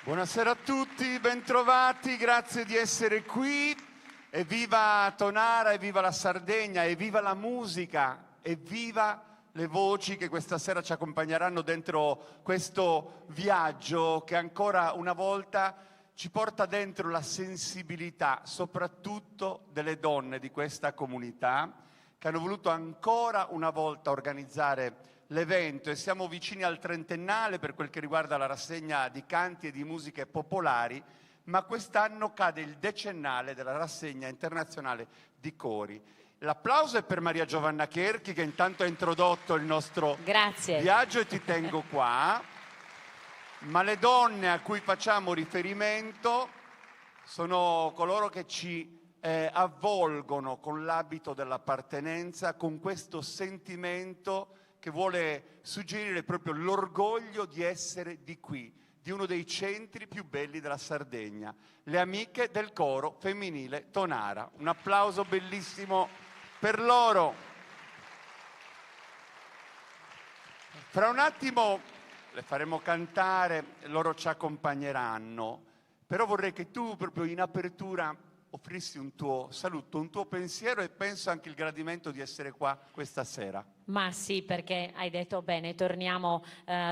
Buonasera a tutti, bentrovati, grazie di essere qui. Evviva Tonara, evviva la Sardegna, evviva la musica, evviva le voci che questa sera ci accompagneranno dentro questo viaggio che ancora una volta ci porta dentro la sensibilità, soprattutto delle donne di questa comunità, che hanno voluto ancora una volta organizzare l'evento, e siamo vicini al trentennale per quel che riguarda la rassegna di canti e di musiche popolari, ma quest'anno cade il decennale della rassegna internazionale di cori. L'applauso è per Maria Giovanna Cherchi, che intanto ha introdotto il nostro viaggio, e ti tengo qua. Ma le donne a cui facciamo riferimento sono coloro che ci avvolgono con l'abito dell'appartenenza, con questo sentimento che vuole suggerire proprio l'orgoglio di essere di qui, di uno dei centri più belli della Sardegna, le amiche del coro femminile Tonara. Un applauso bellissimo per loro. Fra un attimo le faremo cantare, loro ci accompagneranno, però vorrei che tu proprio in apertura offrissi un tuo saluto, un tuo pensiero, e penso anche il gradimento di essere qua questa sera. Ma sì, perché hai detto bene, torniamo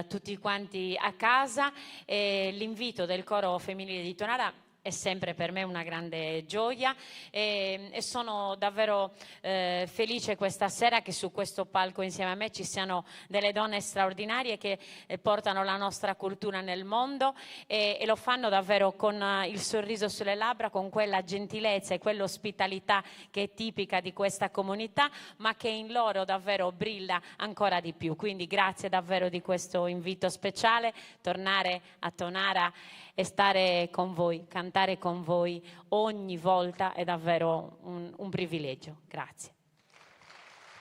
tutti quanti a casa, e l'invito del coro femminile di Tonara è sempre per me una grande gioia, e sono davvero felice questa sera che su questo palco insieme a me ci siano delle donne straordinarie che portano la nostra cultura nel mondo, e lo fanno davvero con il sorriso sulle labbra, con quella gentilezza e quell'ospitalità che è tipica di questa comunità, ma che in loro davvero brilla ancora di più. Quindi grazie davvero di questo invito speciale. Tornare a Tonara e stare con voi, cantare con voi ogni volta è davvero un privilegio. Grazie.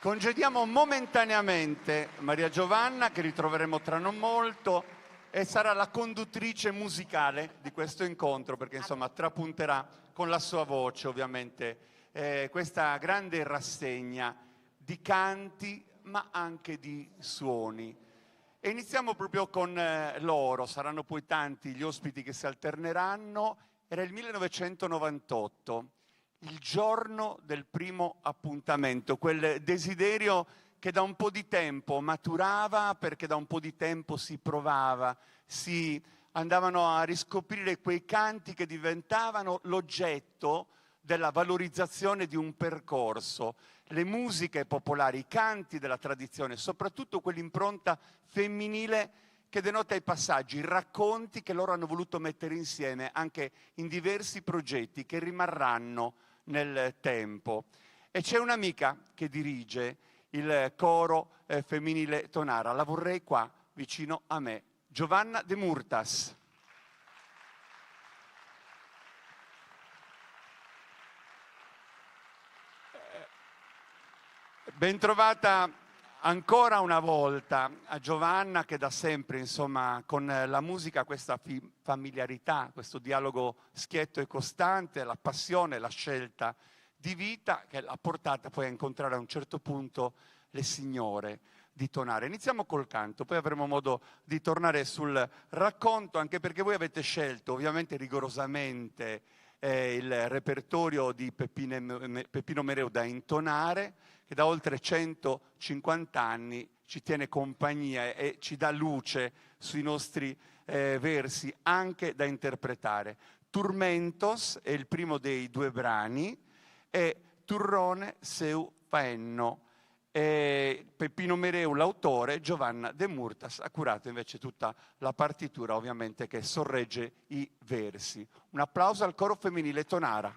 Congediamo momentaneamente Maria Giovanna, che ritroveremo tra non molto, e sarà la conduttrice musicale di questo incontro, perché insomma trapunterà con la sua voce ovviamente questa grande rassegna di canti ma anche di suoni. E iniziamo proprio con loro, saranno poi tanti gli ospiti che si alterneranno. Era il 1998, il giorno del primo appuntamento, quel desiderio che da un po' di tempo maturava, perché da un po' di tempo si provava, si andavano a riscoprire quei canti che diventavano l'oggetto della valorizzazione di un percorso. Le musiche popolari, i canti della tradizione, soprattutto quell'impronta femminile che denota i passaggi, i racconti che loro hanno voluto mettere insieme anche in diversi progetti che rimarranno nel tempo. E c'è un'amica che dirige il coro femminile Tonara, la vorrei qua vicino a me, Giovanna De Murtas. Bentrovata ancora una volta a Giovanna, che da sempre, insomma, con la musica questa familiarità, questo dialogo schietto e costante, la passione, la scelta di vita che l'ha portata poi a incontrare a un certo punto le signore di Tonara. Iniziamo col canto, poi avremo modo di tornare sul racconto, anche perché voi avete scelto ovviamente rigorosamente il repertorio di Peppino Mereu da intonare, che da oltre 150 anni ci tiene compagnia e ci dà luce sui nostri versi, anche da interpretare. Turmentos è il primo dei due brani, e Turrone seu faenno. Peppino Mereu l'autore, Giovanna De Murtas ha curato invece tutta la partitura, ovviamente, che sorregge i versi. Un applauso al coro femminile Tonara.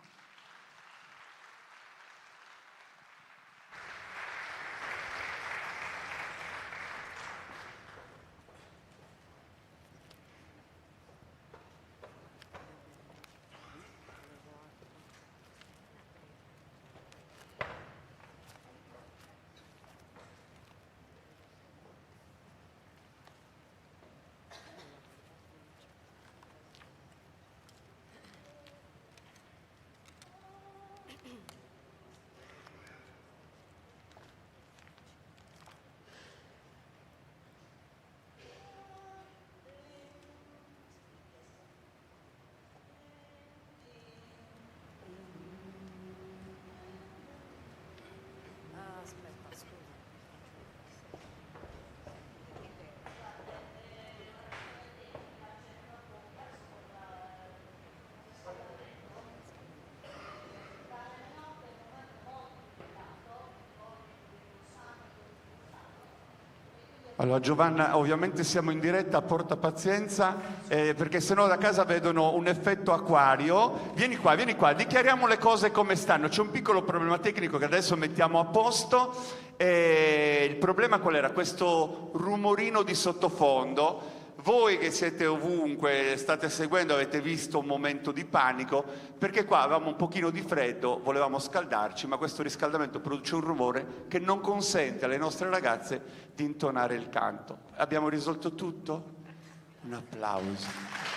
Allora Giovanna, ovviamente siamo in diretta, porta pazienza, perché sennò da casa vedono un effetto acquario. Vieni qua, dichiariamo le cose come stanno. C'è un piccolo problema tecnico che adesso mettiamo a posto. Il problema qual era? Questo rumorino di sottofondo. Voi che siete ovunque, state seguendo, avete visto un momento di panico, perché qua avevamo un pochino di freddo, volevamo scaldarci, ma questo riscaldamento produce un rumore che non consente alle nostre ragazze di intonare il canto. Abbiamo risolto tutto? Un applauso.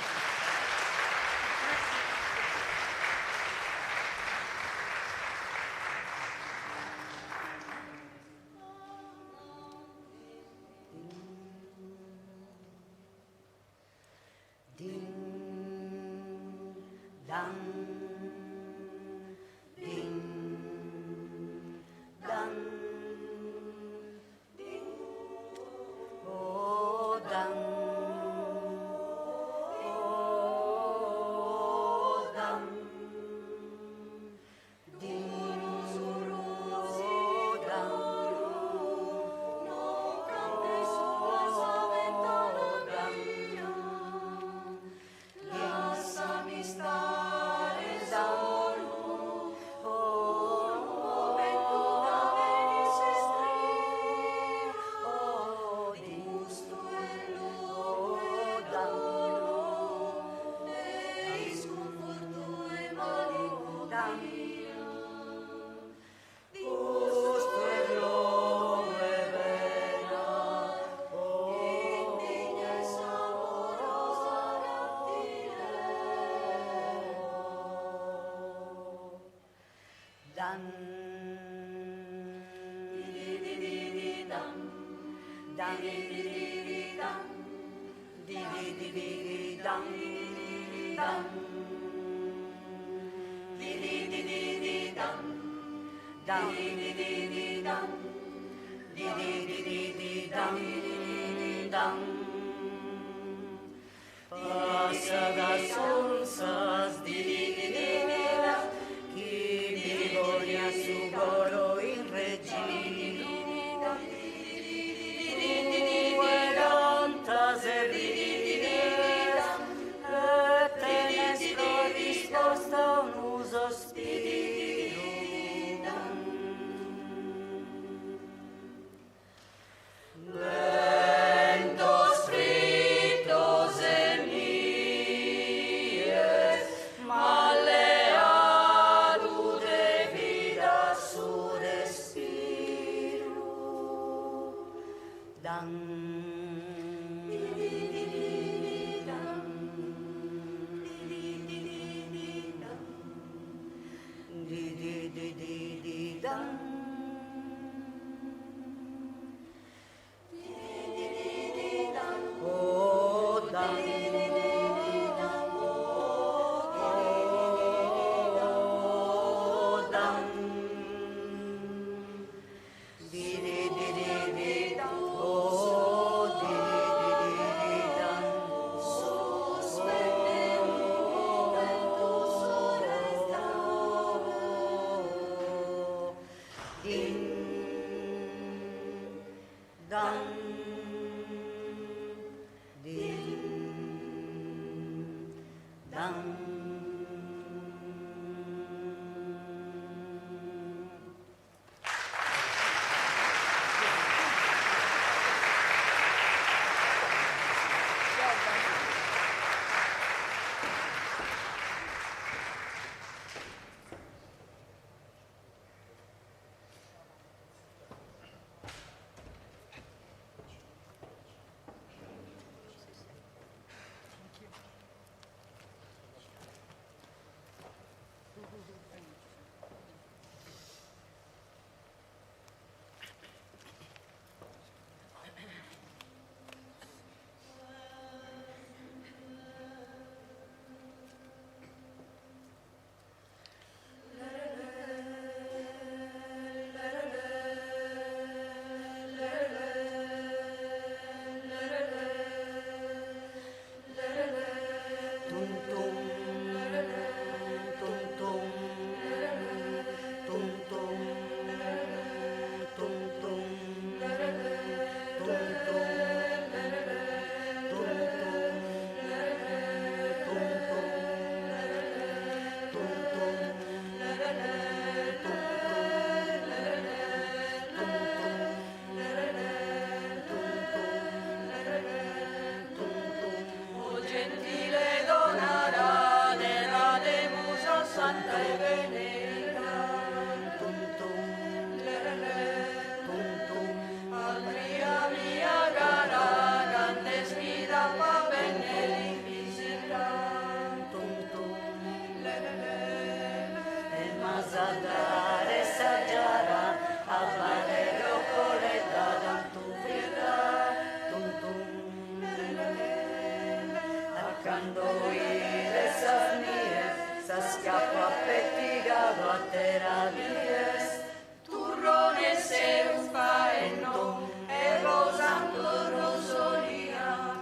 quando ire sasnie, sa schiaffo a pettigado a terra dies, turrone se un faeno, e rosando rosolia,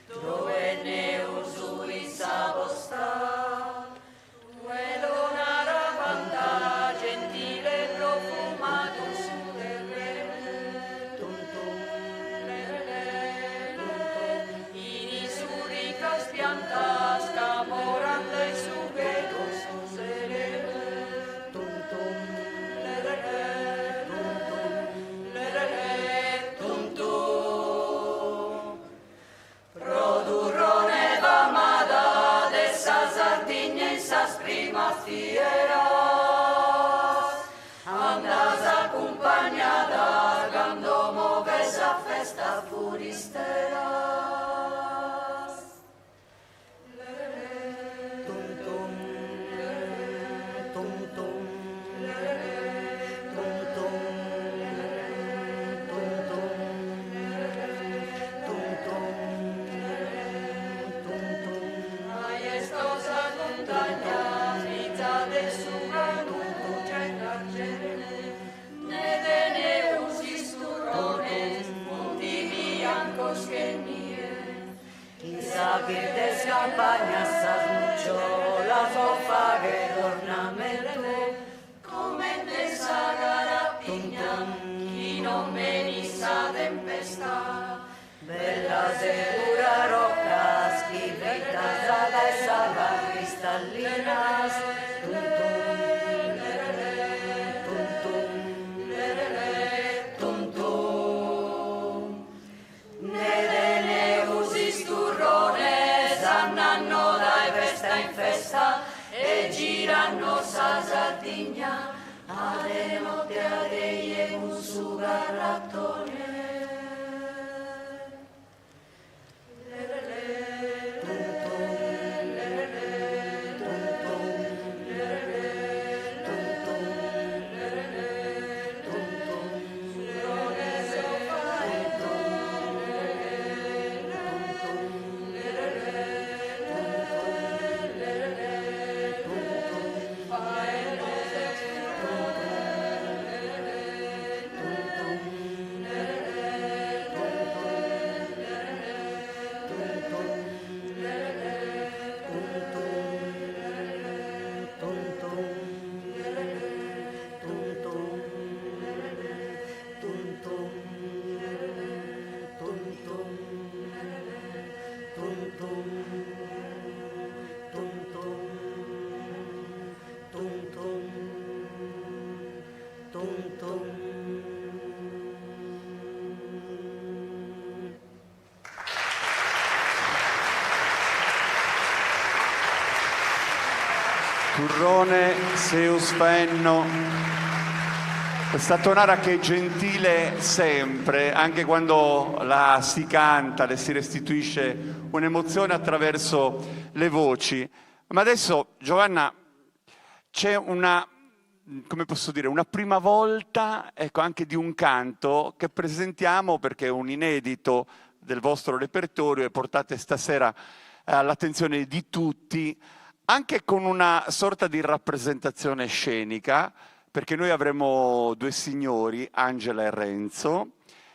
dove ne usui sa vostra, quello nara vanta, gentile profumato su del re, tum tum, in isurica spiantas, camoranda e su vedo su sere, tum tum, tum tum, produrrone vamada de sa Sardigna in sas prima fieras, andas accompagnada quando moves a festa furisteras. Tum tum, tum tum, tum tum, tum tum, tum tum, maestosa montagna, fritta de sura, ne de neus isturrones, monti biancos que nie, quizá virdes campañas, sas mucciolas o fare d'ornamento, come te sa garapigna, chi non venissa tempesta, bella segura roccas, chivitas ad essa va cristallinas, tum tum, tum tum, ne de neus isturrones, andando dai festa in festa, e girano sa Sardigna, alle notte a deie un su garrattone. Turrone, Seus Faenno, questa tonara che è gentile sempre, anche quando la si canta, le si restituisce un'emozione attraverso le voci. Ma adesso, Giovanna, c'è una, come posso dire, una prima volta, ecco, anche di un canto che presentiamo perché è un inedito del vostro repertorio e portate stasera all'attenzione di tutti, anche con una sorta di rappresentazione scenica, perché noi avremo due signori, Angela e Renzo,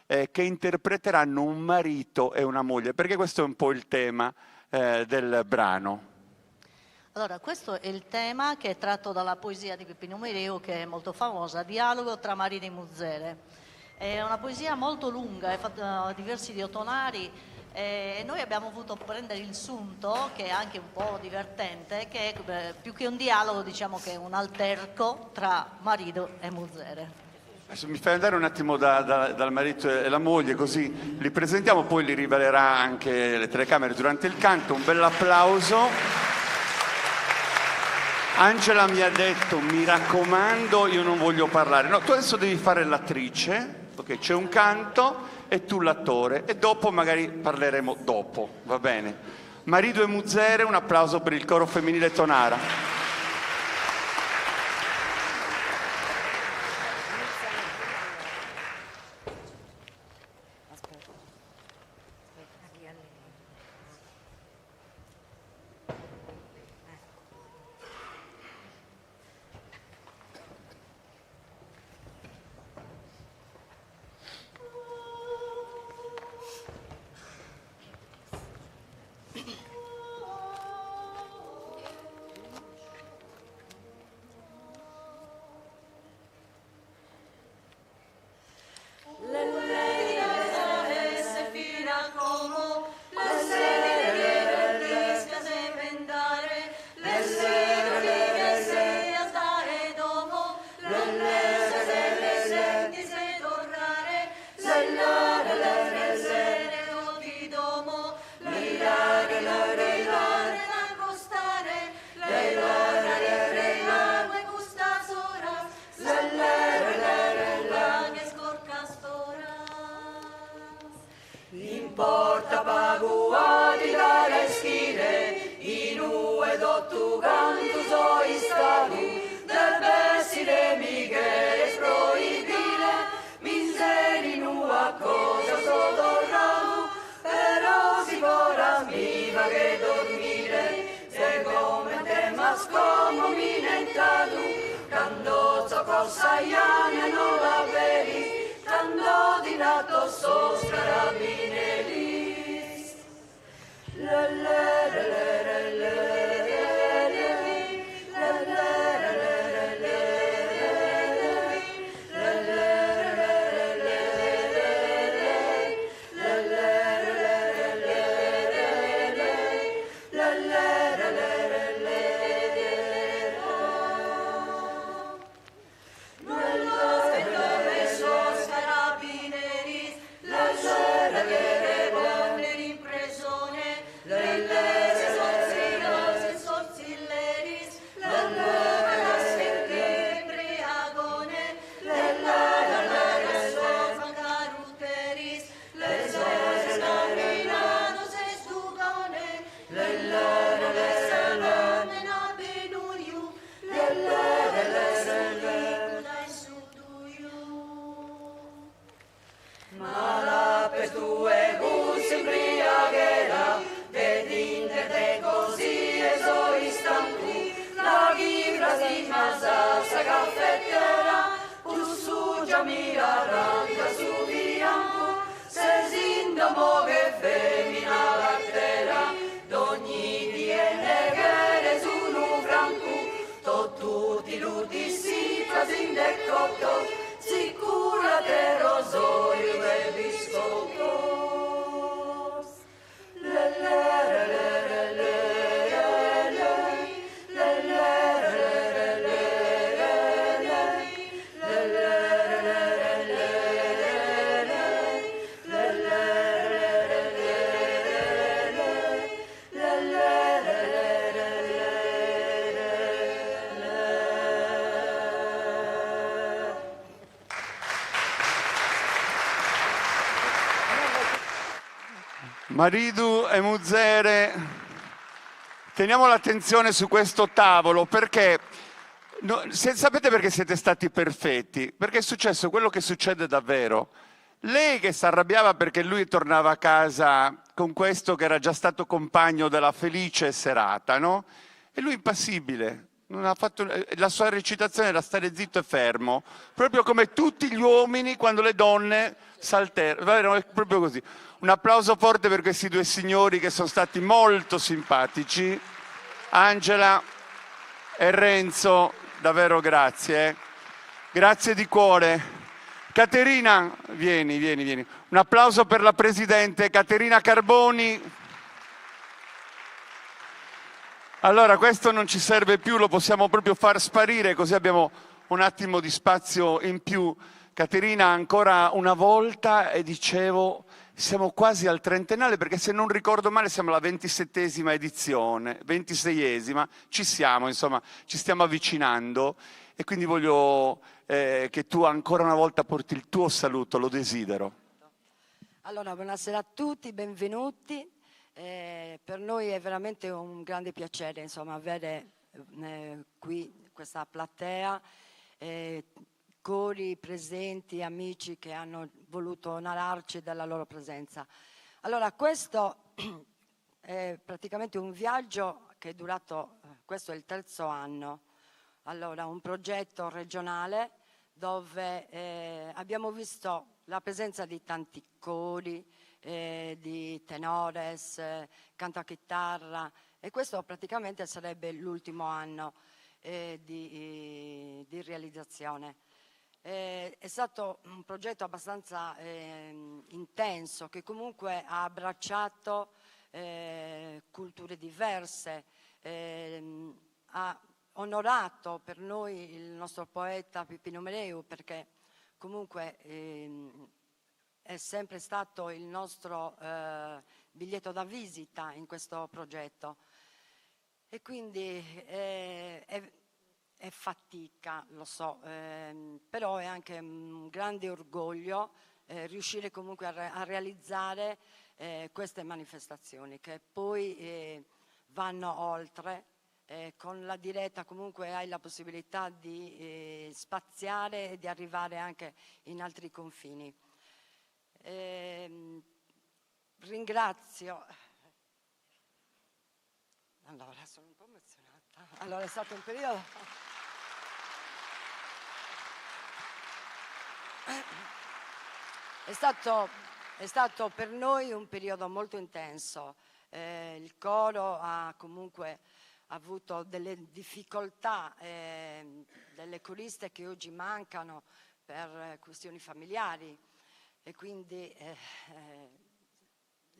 che interpreteranno un marito e una moglie, perché questo è un po' il tema del brano. Allora, questo è il tema che è tratto dalla poesia di Peppino Mereu, che è molto famosa, Dialogo tra marito e muzzere. È una poesia molto lunga, è fatta da diversi diotonari, e noi abbiamo voluto prendere il sunto, che è anche un po' divertente, che è più che un dialogo, diciamo che è un alterco tra marito e muzzere. Adesso mi fai andare un attimo dal marito e la moglie, così li presentiamo, poi li rivelerà anche le telecamere durante il canto. Un bel applauso. Angela mi ha detto, mi raccomando, io non voglio parlare. No, tu adesso devi fare l'attrice, ok? C'è un canto e tu l'attore, e dopo magari parleremo dopo, va bene? Marito e muzzere, un applauso per il coro femminile Tonara. Importa paguati dare schire, in ue dottu canto so istatu, del bessire Michele proibire, miseri nu a cosa so tornato, però si vorrà viva che dormire, se come te mascomo minentato, candozzo cosa iane non la vedi, tanto di nato so scarabineris. Maridu e Muzere, teniamo l'attenzione su questo tavolo perché sapete perché siete stati perfetti? Perché è successo quello che succede davvero. Lei che si arrabbiava perché lui tornava a casa con questo che era già stato compagno della felice serata, no? E lui impassibile. Non ha fatto, la sua recitazione era stare zitto e fermo, proprio come tutti gli uomini quando le donne saltellano, è proprio così. Un applauso forte per questi due signori che sono stati molto simpatici. Angela e Renzo, davvero grazie. Grazie di cuore. Caterina, vieni. Un applauso per la Presidente Caterina Carboni. Allora, questo non ci serve più, lo possiamo proprio far sparire, così abbiamo un attimo di spazio in più. Caterina, ancora una volta, e dicevo, siamo quasi al trentennale, perché se non ricordo male siamo alla 27esima edizione, 26esima, ci siamo, insomma, ci stiamo avvicinando, e quindi voglio che tu ancora una volta porti il tuo saluto, lo desidero. Allora, buonasera a tutti, benvenuti. Per noi è veramente un grande piacere, insomma, avere qui questa platea, cori presenti, amici che hanno voluto onorarci della loro presenza. Allora, questo è praticamente un viaggio che è durato, questo è il 3° anno. Allora, un progetto regionale dove abbiamo visto la presenza di tanti cori, di tenores, cantachitarra, e questo praticamente sarebbe l'ultimo anno di realizzazione. È stato un progetto abbastanza intenso, che comunque ha abbracciato culture diverse, ha onorato per noi il nostro poeta Pipino Mereu, perché comunque è sempre stato il nostro biglietto da visita in questo progetto, e quindi è fatica, lo so, però è anche un grande orgoglio riuscire comunque a realizzare queste manifestazioni che poi vanno oltre. Con la diretta comunque hai la possibilità di spaziare e di arrivare anche in altri confini. Ringrazio. Allora, sono un po' emozionata. Allora, è stato un periodo. È stato per noi un periodo molto intenso. Il coro ha comunque avuto delle difficoltà, delle coriste che oggi mancano per questioni familiari e quindi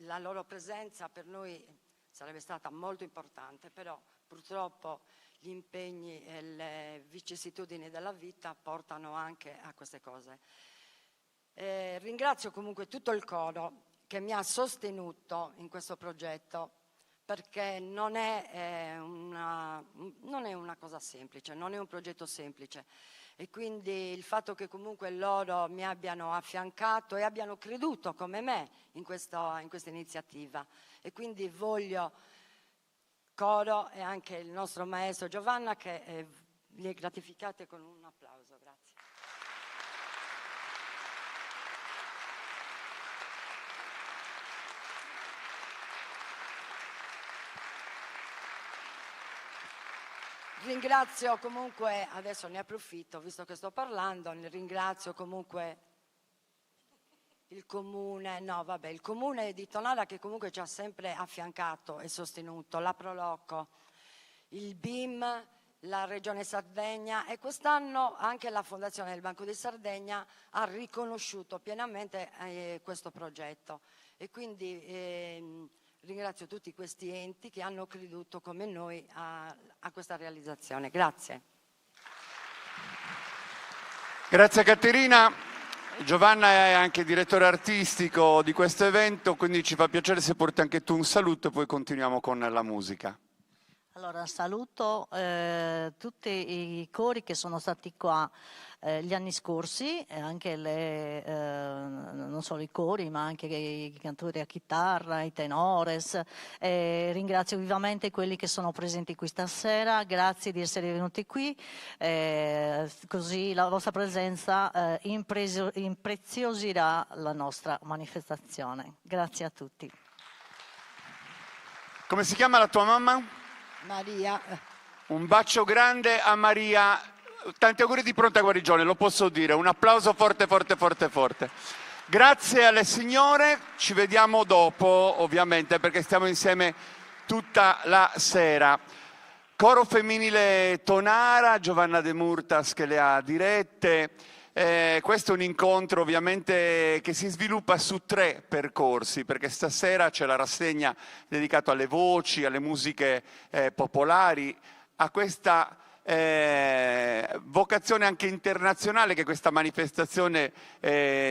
la loro presenza per noi sarebbe stata molto importante, però purtroppo gli impegni e le vicissitudini della vita portano anche a queste cose. Ringrazio comunque tutto il coro che mi ha sostenuto in questo progetto, perché non è una cosa semplice, non è un progetto semplice, e quindi il fatto che comunque loro mi abbiano affiancato e abbiano creduto come me in questa iniziativa, e quindi voglio coro e anche il nostro maestro Giovanna che li gratificate con un applauso. Grazie. Ringrazio comunque, adesso ne approfitto, visto che sto parlando, ne ringrazio comunque il comune, il comune di Tonara che comunque ci ha sempre affiancato e sostenuto, la Proloco, il BIM, la Regione Sardegna, e quest'anno anche la Fondazione del Banco di Sardegna ha riconosciuto pienamente questo progetto, e quindi ringrazio tutti questi enti che hanno creduto come noi a questa realizzazione. Grazie. Grazie Caterina. Giovanna è anche direttore artistico di questo evento, quindi ci fa piacere se porti anche tu un saluto e poi continuiamo con la musica. Allora, saluto tutti i cori che sono stati qua gli anni scorsi, anche non solo i cori, ma anche i cantori a chitarra, i tenores. Ringrazio vivamente quelli che sono presenti qui stasera, grazie di essere venuti qui, così la vostra presenza impreziosirà la nostra manifestazione. Grazie a tutti. Come si chiama la tua mamma? Maria. Un bacio grande a Maria, tanti auguri di pronta guarigione, lo posso dire, un applauso forte, forte, forte, forte. Grazie alle signore, ci vediamo dopo ovviamente perché stiamo insieme tutta la sera. Coro femminile Tonara, Giovanna De Murtas che le ha dirette. Questo è un incontro ovviamente che si sviluppa su 3 percorsi, perché stasera c'è la rassegna dedicata alle voci, alle musiche popolari, a questa vocazione anche internazionale che questa manifestazione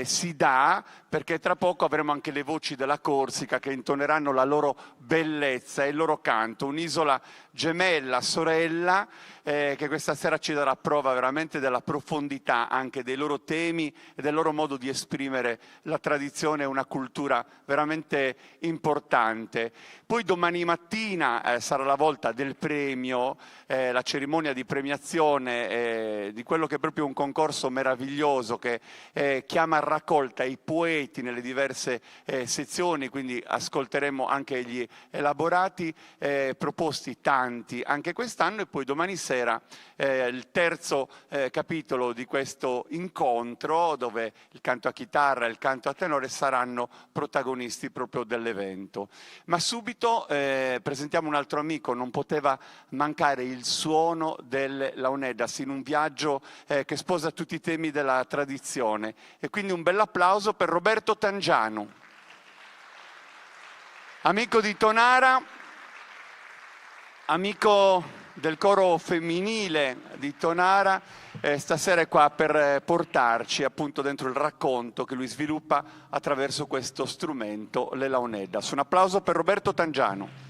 si dà, perché tra poco avremo anche le voci della Corsica che intoneranno la loro bellezza e il loro canto, un'isola gemella, sorella, che questa sera ci darà prova veramente della profondità anche dei loro temi e del loro modo di esprimere la tradizione e una cultura veramente importante. Poi domani mattina sarà la volta del premio, la cerimonia di premiazione di quello che è proprio un concorso meraviglioso che chiama a raccolta i poeti nelle diverse sezioni, quindi ascolteremo anche gli elaborati proposti tanti anche quest'anno, e poi domani sera il terzo capitolo di questo incontro dove il canto a chitarra e il canto a tenore saranno protagonisti proprio dell'evento. Ma subito presentiamo un altro amico, non poteva mancare il suono delle Laonedas in un viaggio che sposa tutti i temi della tradizione, e quindi un bel applauso per Roberto Tangiano, amico di Tonara, amico del coro femminile di Tonara, stasera è qua per portarci appunto dentro il racconto che lui sviluppa attraverso questo strumento, le Laonedas. Un applauso per Roberto Tangiano.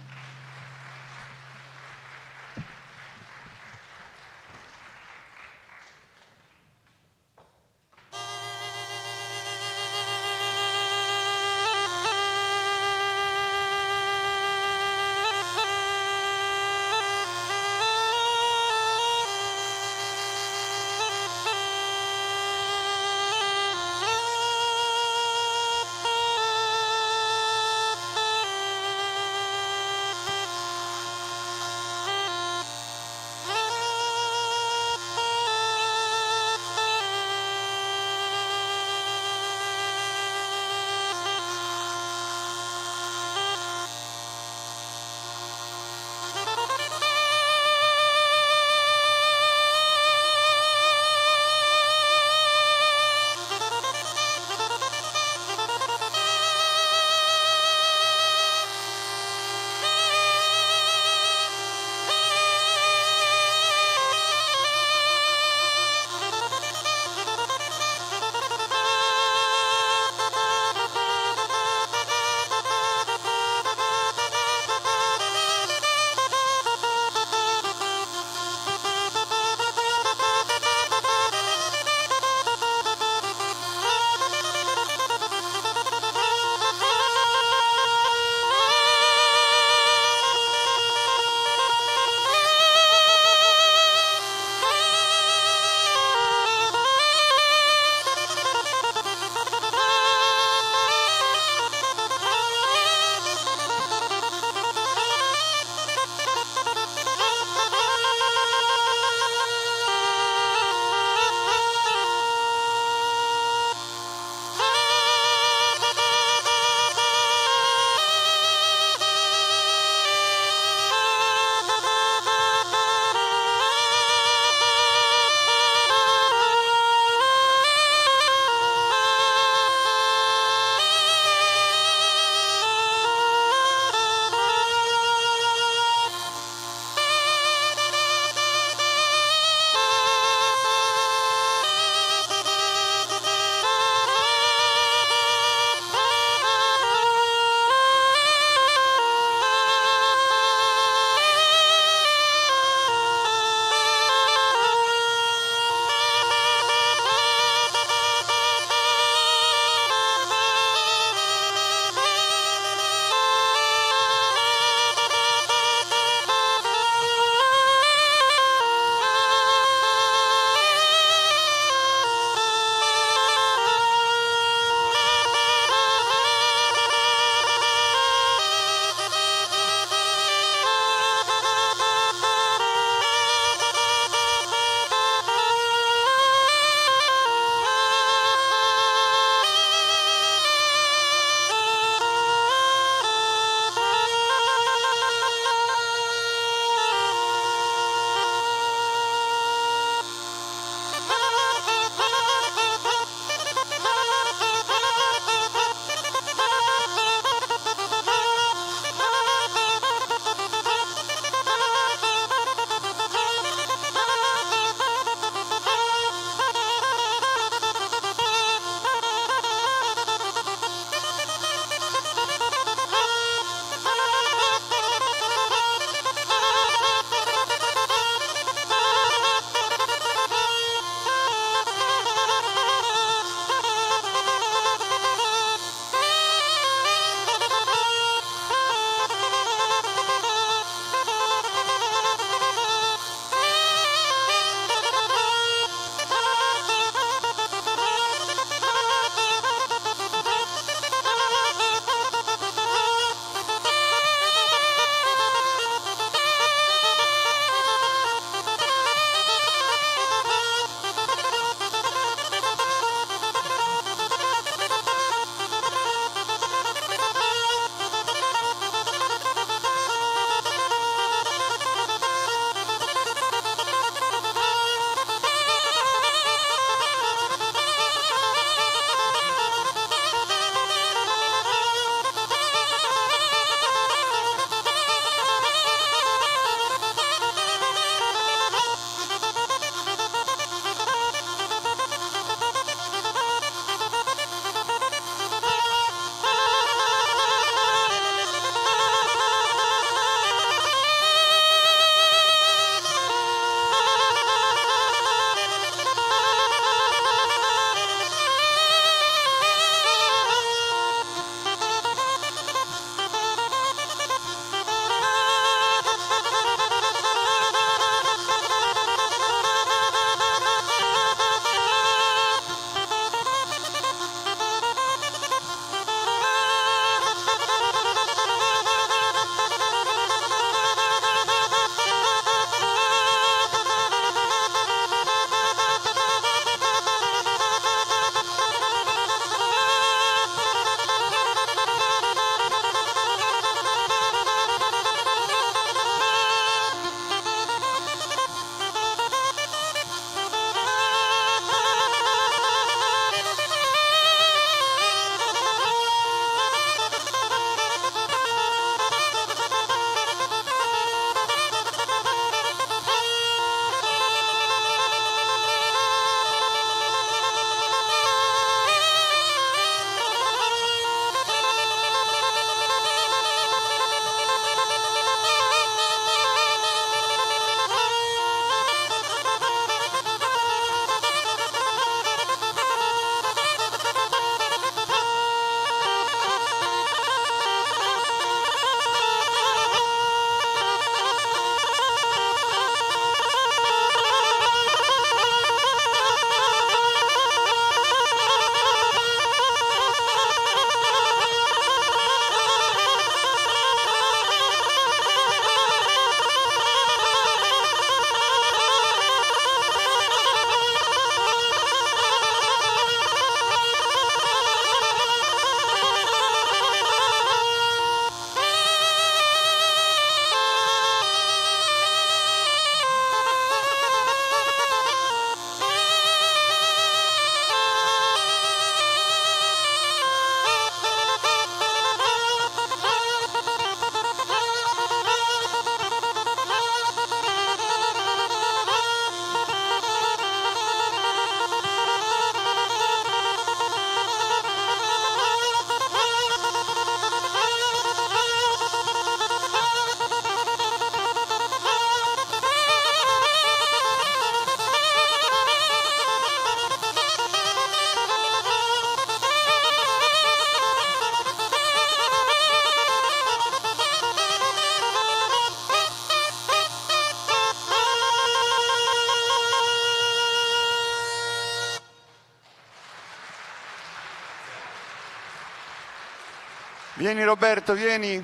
Vieni Roberto, vieni,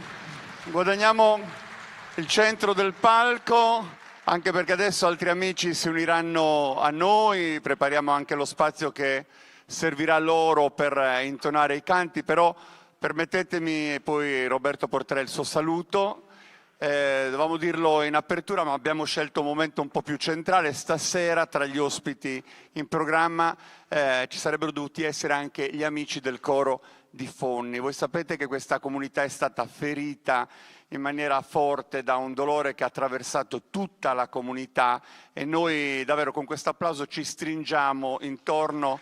guadagniamo il centro del palco, anche perché adesso altri amici si uniranno a noi, prepariamo anche lo spazio che servirà loro per intonare i canti, però permettetemi, poi Roberto porterà il suo saluto. Dovevamo dirlo in apertura, ma abbiamo scelto un momento un po' più centrale. Stasera tra gli ospiti in programma ci sarebbero dovuti essere anche gli amici del coro di Fonni. Voi sapete che questa comunità è stata ferita in maniera forte da un dolore che ha attraversato tutta la comunità e noi davvero con questo applauso ci stringiamo intorno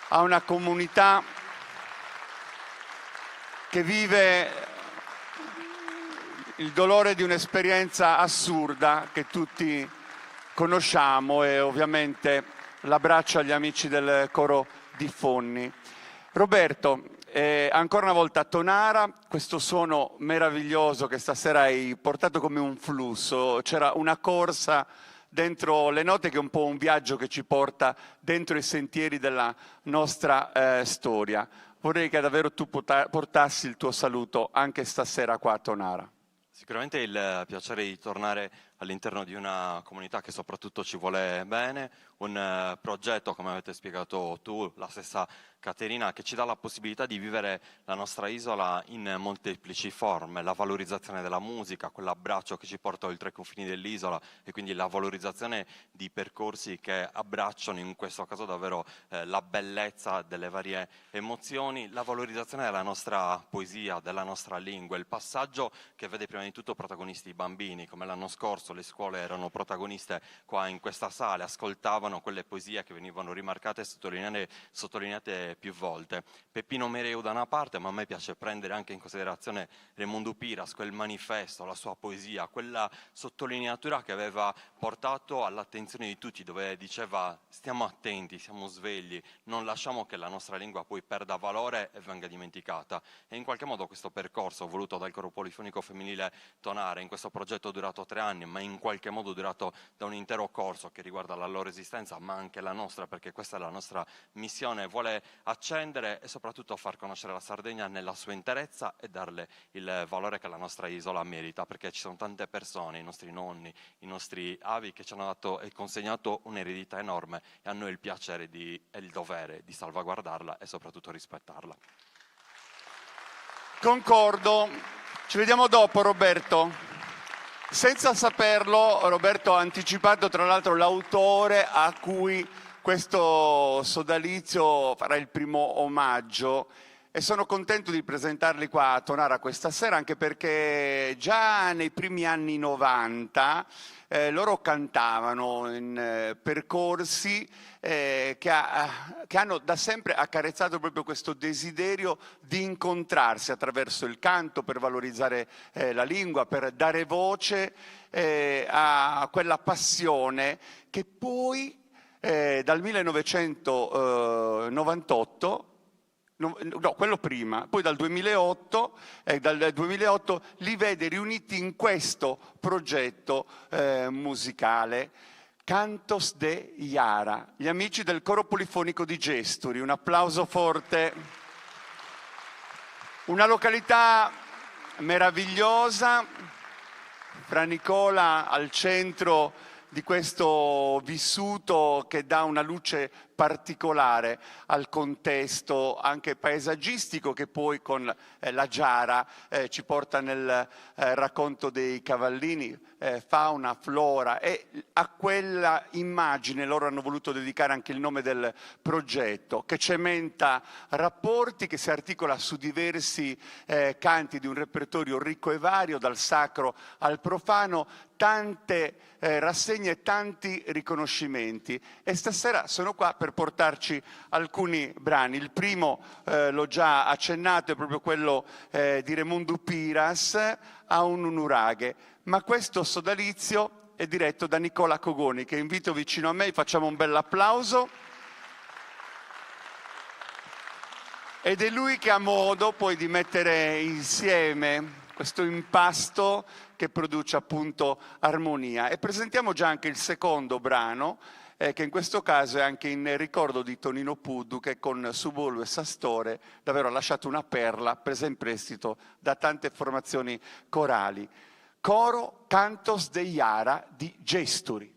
a una comunità che vive il dolore di un'esperienza assurda che tutti conosciamo e ovviamente l'abbraccio agli amici del coro di Fonni. Roberto, ancora una volta Tonara, questo suono meraviglioso che stasera hai portato come un flusso, c'era una corsa dentro le note che è un po' un viaggio che ci porta dentro i sentieri della nostra storia. Vorrei che davvero tu portassi il tuo saluto anche stasera qua a Tonara. Sicuramente il piacere di tornare all'interno di una comunità che soprattutto ci vuole bene, un progetto, come avete spiegato tu, la stessa Caterina, che ci dà la possibilità di vivere la nostra isola in molteplici forme, la valorizzazione della musica, quell'abbraccio che ci porta oltre i confini dell'isola e quindi la valorizzazione di percorsi che abbracciano in questo caso davvero la bellezza delle varie emozioni, la valorizzazione della nostra poesia, della nostra lingua, il passaggio che vede prima di tutto protagonisti i bambini, come l'anno scorso le scuole erano protagoniste qua in questa sala, ascoltavano quelle poesie che venivano rimarcate e sottolineate più volte. Peppino Mereu da una parte, ma a me piace prendere anche in considerazione Raimundo Piras, quel manifesto, la sua poesia, quella sottolineatura che aveva portato all'attenzione di tutti, dove diceva stiamo attenti, siamo svegli, non lasciamo che la nostra lingua poi perda valore e venga dimenticata. E in qualche modo questo percorso voluto dal coro polifonico femminile Tonara, in questo progetto durato 3 anni, ma in qualche modo durato da un intero corso che riguarda la loro esistenza, ma anche la nostra, perché questa è la nostra missione, vuole accendere e soprattutto far conoscere la Sardegna nella sua interezza e darle il valore che la nostra isola merita, perché ci sono tante persone, i nostri nonni, i nostri avi che ci hanno dato e consegnato un'eredità enorme e a noi il piacere e il dovere di salvaguardarla e soprattutto rispettarla. Concordo, ci vediamo dopo Roberto. Senza saperlo, Roberto ha anticipato tra l'altro l'autore a cui questo sodalizio farà il primo omaggio e sono contento di presentarli qua a Tonara questa sera anche perché già nei primi anni 90 loro cantavano in percorsi che hanno da sempre accarezzato proprio questo desiderio di incontrarsi attraverso il canto per valorizzare la lingua, per dare voce a quella passione che poi dal 1998 no, quello prima, poi dal 2008 li vede riuniti in questo progetto musicale Cantos de Iara, gli amici del coro polifonico di Gesturi, un applauso forte. Una località meravigliosa, Fra Nicola al centro di questo vissuto che dà una luce particolare al contesto anche paesaggistico che poi con la Giara ci porta nel racconto dei cavallini, fauna, flora e a quella immagine loro hanno voluto dedicare anche il nome del progetto che cementa rapporti, che si articola su diversi canti di un repertorio ricco e vario, dal sacro al profano, tante rassegne e tanti riconoscimenti e stasera sono qua per portarci alcuni brani. Il primo l'ho già accennato, è proprio quello di Raimundo Piras, A un nuraghe, ma questo sodalizio è diretto da Nicola Cogoni che invito vicino a me, facciamo un bel applauso. Ed è lui che ha modo poi di mettere insieme questo impasto che produce appunto armonia. E presentiamo già anche il secondo brano, che in questo caso è anche in ricordo di Tonino Puddu, che con Subolo e Sastore davvero ha lasciato una perla presa in prestito da tante formazioni corali. Coro Cantos de Iara di Gesturi.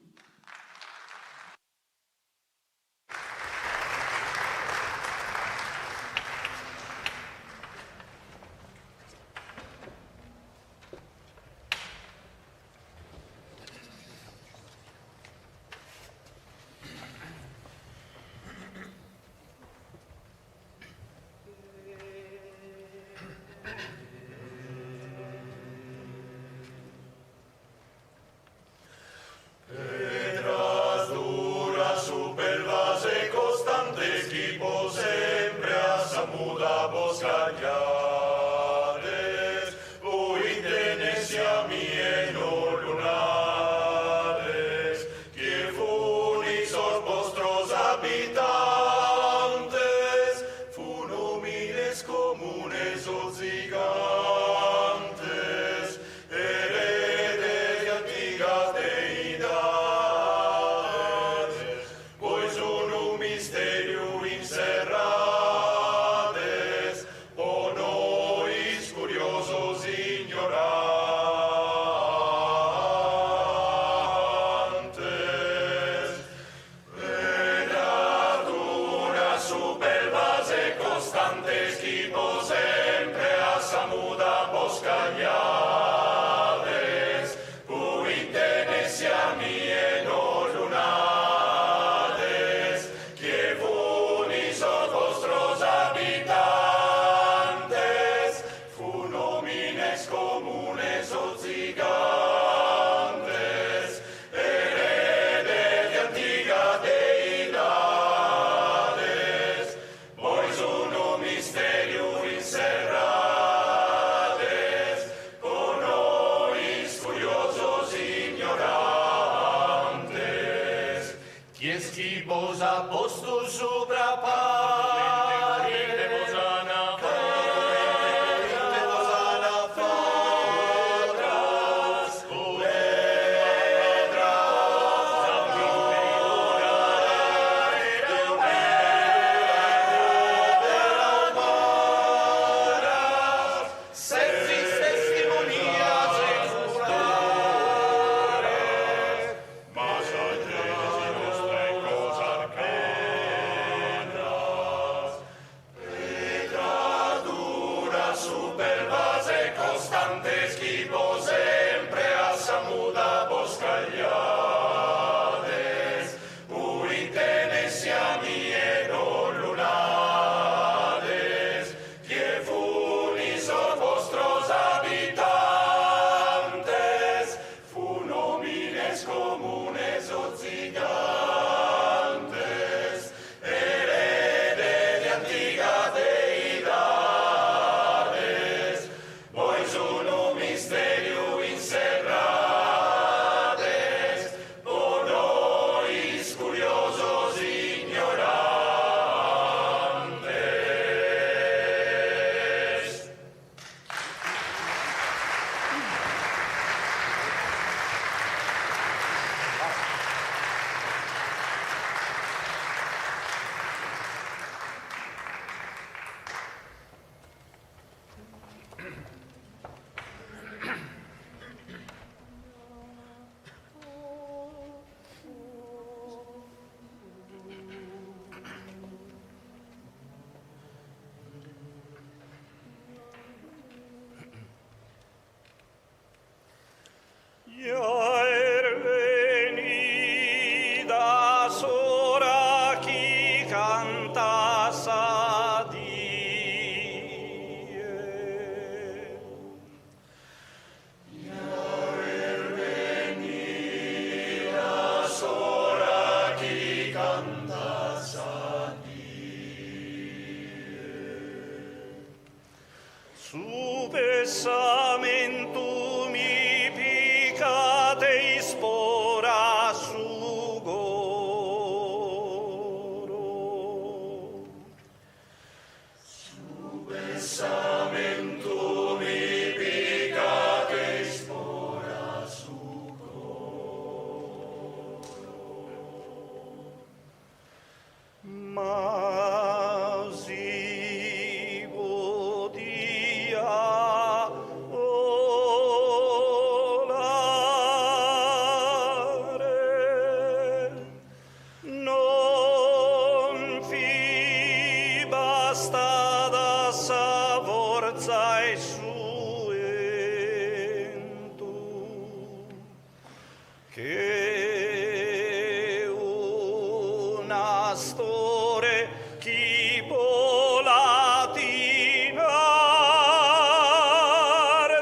pastore, chi polatinar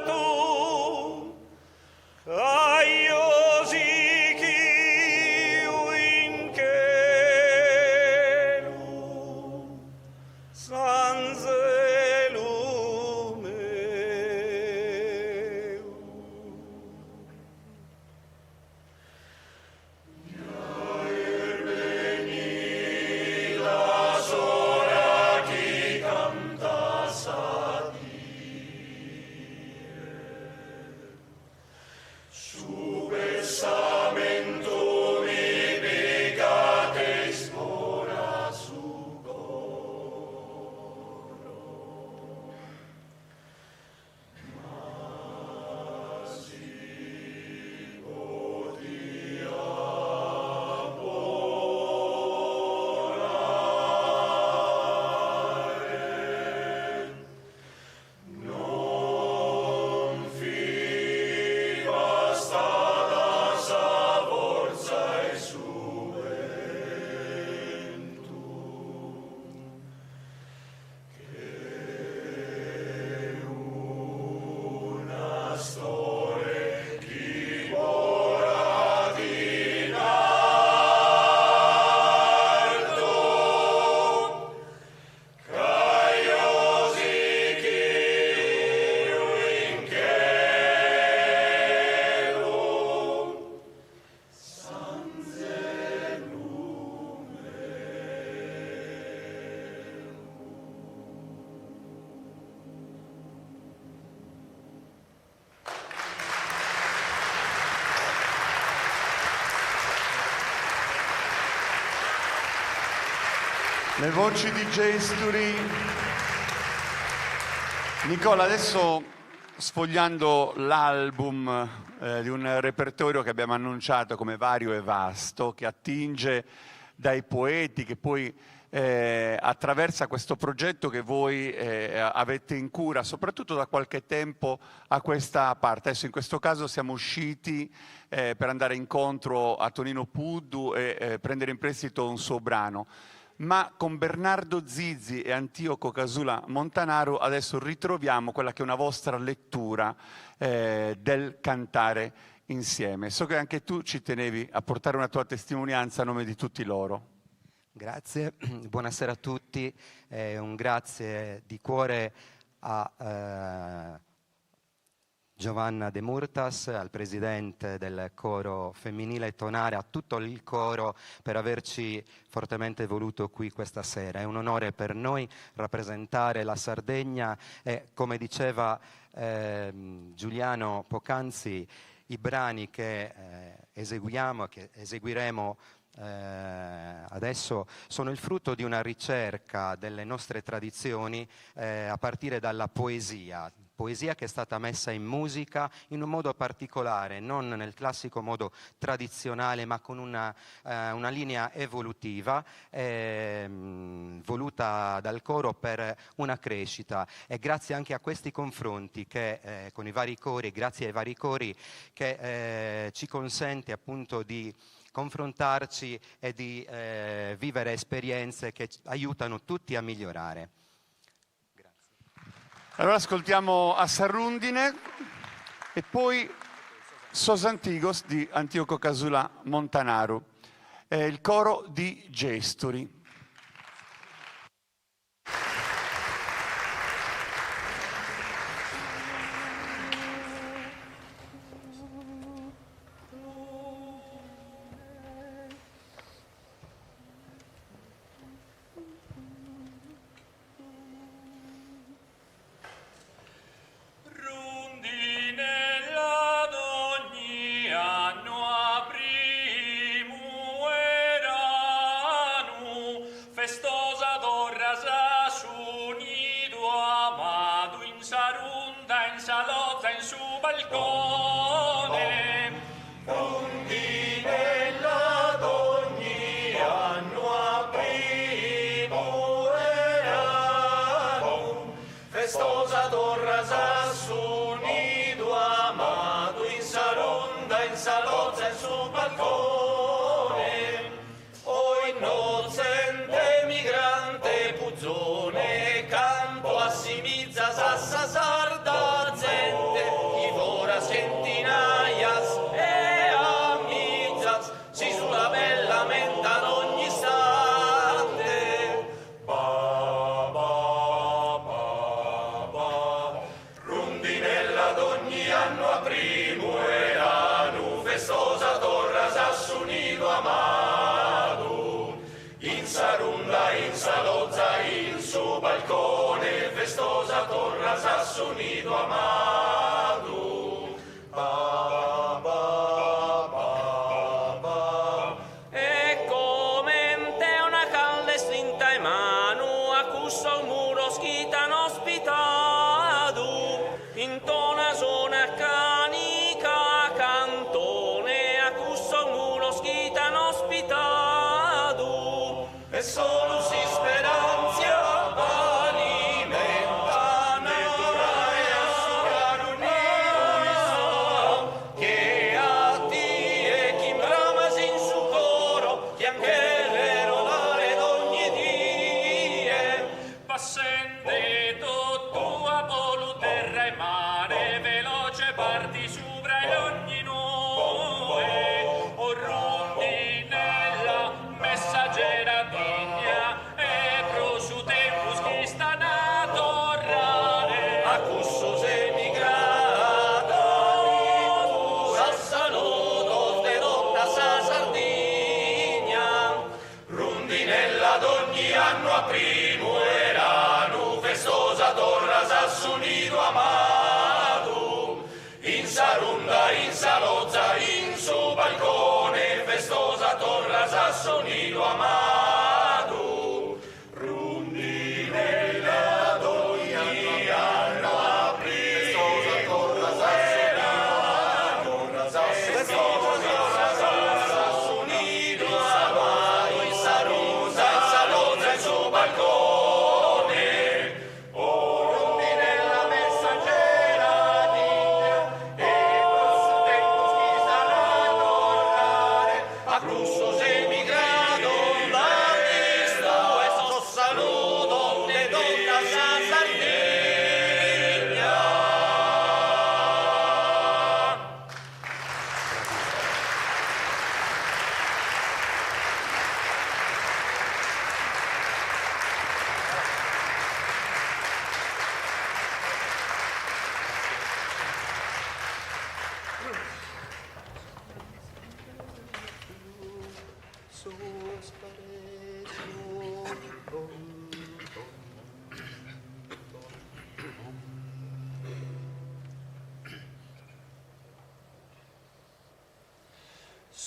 tu, aiosi chi in chelu, sanzelu meu. Le voci di Gesturi. Nicola, adesso sfogliando l'album di un repertorio che abbiamo annunciato come vario e vasto, che attinge dai poeti, che poi attraversa questo progetto che voi avete in cura, soprattutto da qualche tempo a questa parte. Adesso in questo caso siamo usciti per andare incontro a Tonino Puddu e prendere in prestito un suo brano. Ma con Bernardo Zizzi e Antioco Casula Montanaro adesso ritroviamo quella che è una vostra lettura del cantare insieme. So che anche tu ci tenevi a portare una tua testimonianza a nome di tutti loro. Grazie, buonasera a tutti, un grazie di cuore a Giovanna De Murtas, al presidente del coro femminile Tonare, a tutto il coro per averci fortemente voluto qui questa sera. È un onore per noi rappresentare la Sardegna e, come diceva Giuliano poc'anzi, i brani che eseguiamo, che eseguiremo adesso sono il frutto di una ricerca delle nostre tradizioni a partire dalla poesia che è stata messa in musica in un modo particolare, non nel classico modo tradizionale, ma con una linea evolutiva voluta dal coro per una crescita. E grazie anche a questi confronti che con i vari cori, grazie ai vari cori, che ci consente appunto di confrontarci e di vivere esperienze che aiutano tutti a migliorare. Allora ascoltiamo Assarrundine e poi Sosantigos di Antioco Casula Montanaro, il coro di Gesturi. Salozza in su balcone, oi nozze anno a primo erano festosa torra s'assunido amado, in sarunda, in salozza, in su balcone, festosa torra s'assunido amado. Ba, ba, ba, ba. E come te una calde strinta in mano, a cusso muro schitano ospitado, in tona zona canica cantone, a cusso muro schitano ospitado, E solo si speranzia alimenta natura e assicura un'ira, che a ti e chi bramas in su coro, che anche l'erodare d'ogni die. passende tua volu terra e mare, veloce parti sopra e ogni noe, o rondinella messaggera digna, e pro su tempus che sta a torrare, A cusso semigrado, a saluto de dotta sa Sardigna, rondinella d'ogni anno a primo erano, festosa torra s'assunido amado, in sarunda, in salozza, in su balcone, festosa torra s'assunido amado, rondinella d'ogni anno a primo festosa torra s'assunido amado, in sarunda, in salozza, in su balcone, o rondinella messaggera digna, e pro su tempus chi sarà a tornare, a crusso semigrado, la vista e sto saluto de donna sa Sardegna.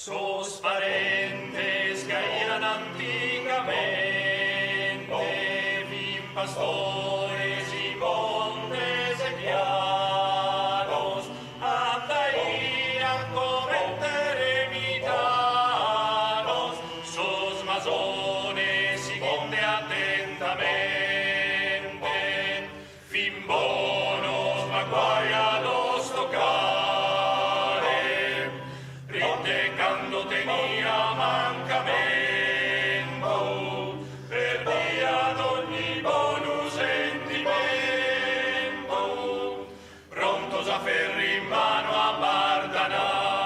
sos parentes que eran anticamente, vin pastores y montes de pianos, andarían como eremitanos, sos masones siguiente atentamente, fin bonos maguayanos tocare, rindecando tenía mancamento, perdían ogni bonus sentimento, prontos a ferri in mano a bardanare.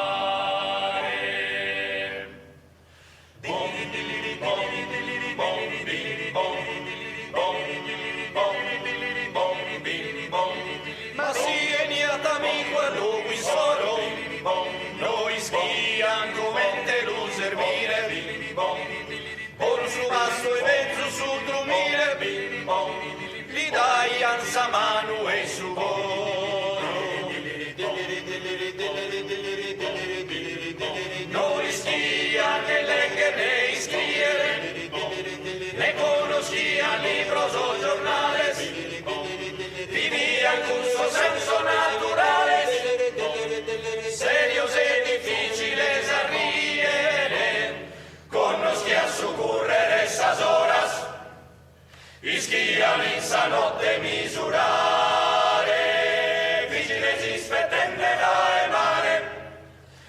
Ma si eniatami quello qui soro, noi schian come te lo servire, por su basso e mezzo su drumire, li dai ansa mano e su coro. Noi schian e leghe ne iscriere, ne conoscian libros o giornales, vivían curso senso naturales, serios e difíciles a riere, conoscia su currere esas horas, isquian in sa notte misurare, vigiles ispettende da e mare,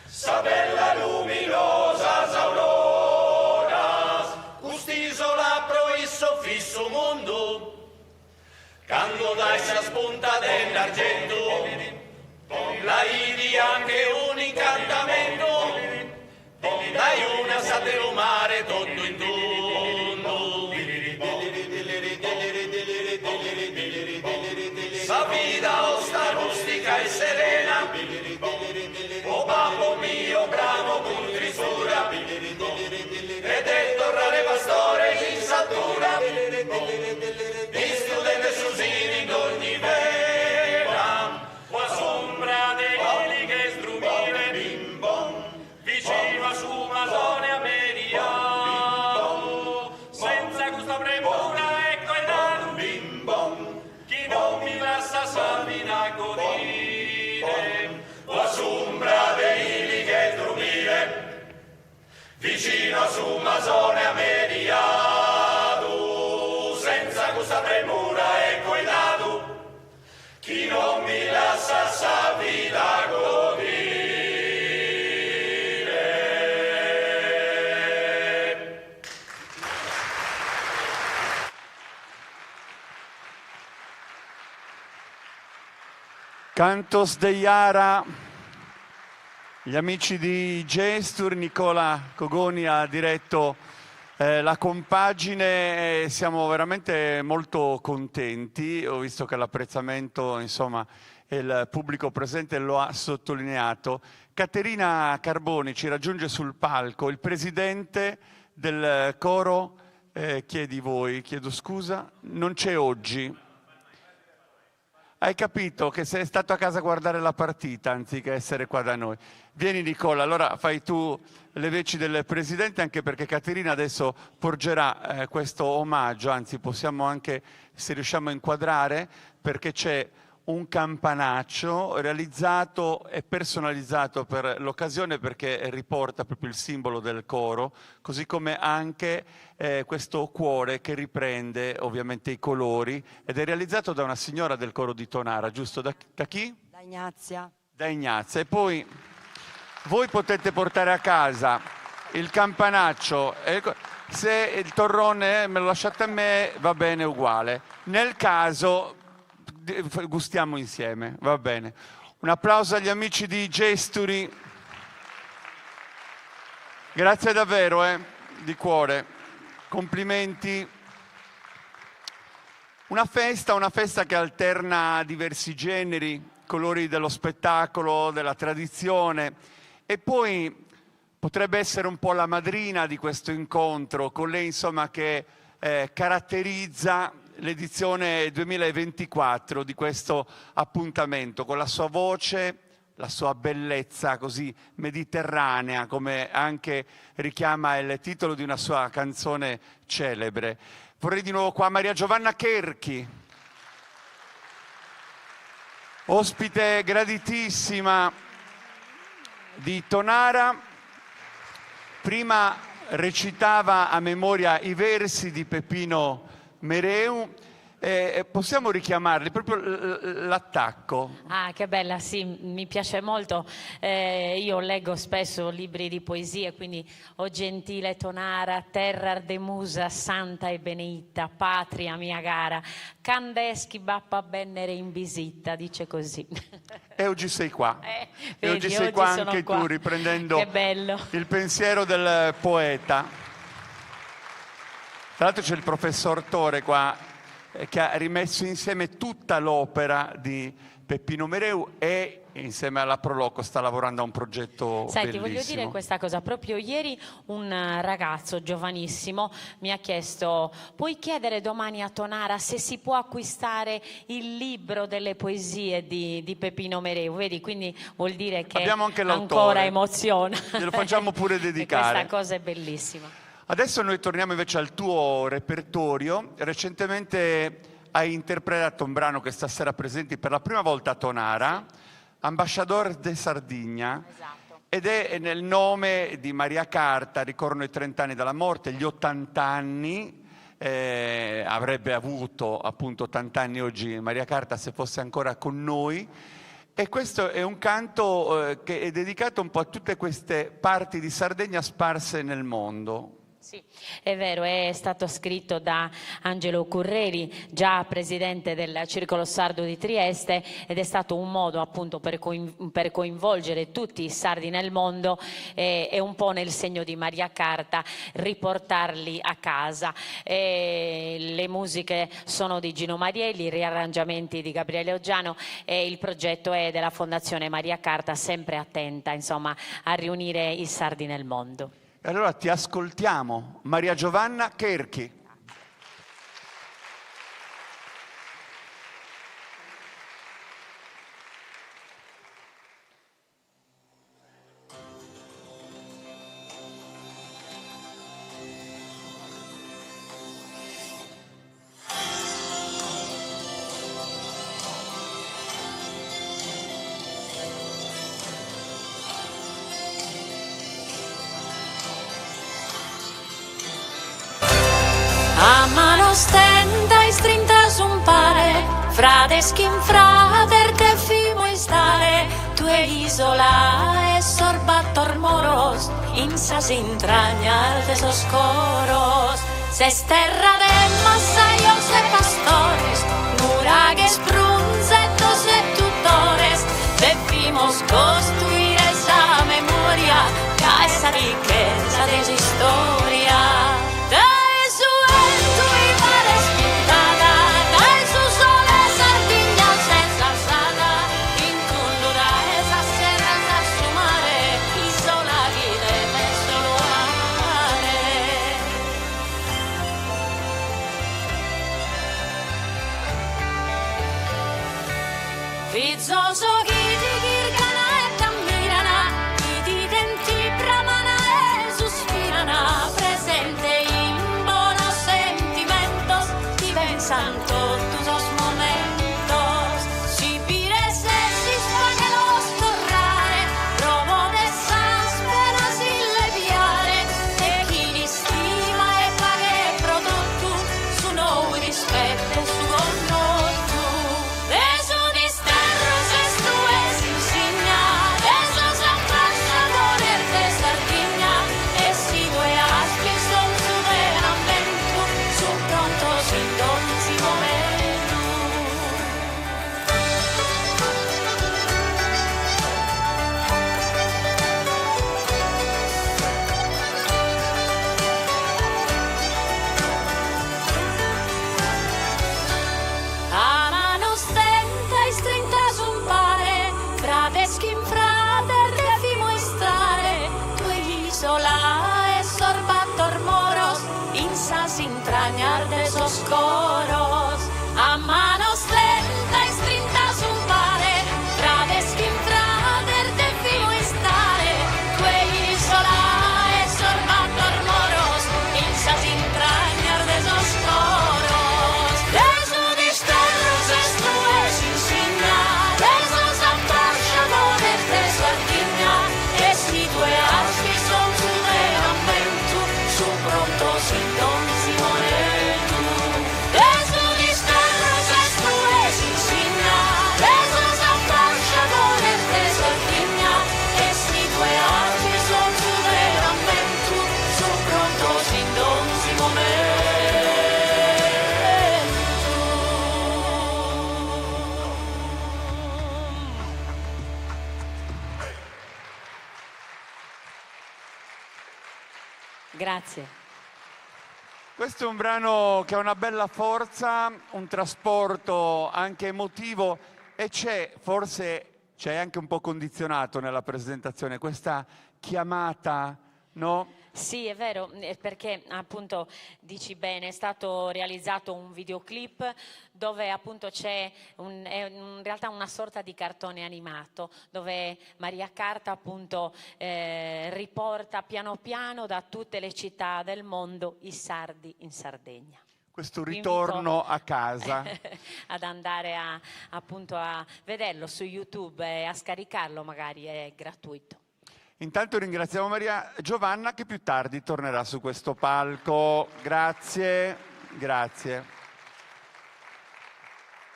sa bella luminosa auroras, custisola pro isso fisso mondo, cando da essa spunta dell'argento, la idi anche un incantamento, dai una sa del mare tutto in tondo. Sa vida osta rustica e serena, vicino su Masone a mediadu, senza questa premura e cuidado, chi non mi lascia sa vita godire. Cantos de Iara, gli amici di Gestur, Nicola Cogoni ha diretto la compagine e siamo veramente molto contenti. Ho visto che l'apprezzamento, insomma, il pubblico presente lo ha sottolineato. Caterina Carboni ci raggiunge sul palco, il presidente del coro, chi è di voi? Chiedo scusa, non c'è oggi. Hai capito che sei stato a casa a guardare la partita anziché essere qua da noi. Vieni Nicola, allora fai tu le veci del presidente, anche perché Caterina adesso porgerà questo omaggio, anzi possiamo anche, se riusciamo a inquadrare, perché c'è un campanaccio realizzato e personalizzato per l'occasione, perché riporta proprio il simbolo del coro, così come anche questo cuore che riprende ovviamente i colori, ed è realizzato da una signora del coro di Tonara, giusto? Da chi? Da Ignazia. Da Ignazia. E poi voi potete portare a casa il campanaccio, se il torrone me lo lasciate a me va bene uguale, nel caso gustiamo insieme, va bene. Un applauso agli amici di Gesturi. Grazie davvero, di cuore. Complimenti. Una festa che alterna diversi generi, colori dello spettacolo, della tradizione, e poi potrebbe essere un po' la madrina di questo incontro, con lei insomma che caratterizza l'edizione 2024 di questo appuntamento, con la sua voce, la sua bellezza così mediterranea, come anche richiama il titolo di una sua canzone celebre. Vorrei di nuovo qua Maria Giovanna Cherchi, ospite graditissima di Tonara. Prima recitava a memoria i versi di Peppino Mereu. Possiamo richiamarli, proprio l'attacco. Ah, che bella, sì, mi piace molto. Io leggo spesso libri di poesie, quindi O gentile Tonara, terra de musa, santa e beneitta, patria mia cara, candeschi bappa bennere in visita, dice così. E oggi sei qua. Vedi, oggi sei qua anche qua. tu, riprendendo Che bello. il pensiero del poeta. Tra l'altro c'è il professor Tore qua, che ha rimesso insieme tutta l'opera di Peppino Mereu e insieme alla Proloco sta lavorando a un progetto Sai, bellissimo. ti voglio dire questa cosa. Proprio ieri un ragazzo giovanissimo mi ha chiesto: puoi chiedere domani a Tonara se si può acquistare il libro delle poesie di Peppino Mereu? Vedi, quindi vuol dire che abbiamo anche ancora emoziona. Glielo facciamo pure dedicare. E questa cosa è bellissima. Adesso noi torniamo invece al tuo repertorio. Recentemente hai interpretato un brano che stasera presenti per la prima volta a Tonara, Ambasciador de Sardegna, Esatto. ed è nel nome di Maria Carta. Ricorrono i 30 anni dalla morte, gli 80 anni, avrebbe avuto appunto 80 anni oggi Maria Carta se fosse ancora con noi. E questo è un canto che è dedicato un po' a tutte queste parti di Sardegna sparse nel mondo. Sì, è vero, è stato scritto da Angelo Curreri, già presidente del Circolo Sardo di Trieste, ed è stato un modo appunto per coinvolgere tutti i sardi nel mondo e un po' nel segno di Maria Carta riportarli a casa. Le musiche sono di Gino Marielli, i riarrangiamenti di Gabriele Oggiano, e il progetto è della Fondazione Maria Carta, sempre attenta insomma a riunire i sardi nel mondo. E allora ti ascoltiamo, Maria Giovanna Cherchi. stenta e strinta sun pare, fradeschi in frater te fimo in stare, tu e isola e sorbattor moros, in sas intrañas de sos coros, se terra de masaios e pastores, muragues, brunzetos e tutores, debimos construir esa memoria, esa riqueza de su historia. Fizzoso chi ti chircana e camminana, chi ti denti bramana e sospirana, presente in buonos sentimientos, ti pensan todos los momentos, si pires e si spaga los torrare, provo de esas penas illeviare, e chi li stima e paga prodotto, su noi rispetto e su connoto. Entrañar de esos coros a manos lentas y strintas un pare, traveschi in frater te fino in stare, tue isola e sorbattor moros, in sas entrañar de esos coros, de su disterros estues insignia, de esos ambasciadores de su artigna, e si tue aspi son su veramente, su pronto sin don Grazie. Questo è un brano che ha una bella forza, un trasporto anche emotivo e forse c'è anche un po' condizionato nella presentazione, questa chiamata, no? Sì, è vero, perché appunto dici bene, è stato realizzato un videoclip dove appunto c'è in realtà una sorta di cartone animato dove Maria Carta appunto riporta piano piano da tutte le città del mondo i sardi in Sardegna. Questo ritorno a casa. Ad andare appunto a vederlo su YouTube e a scaricarlo, magari è gratuito. Intanto ringraziamo Maria Giovanna che più tardi tornerà su questo palco. Grazie, grazie.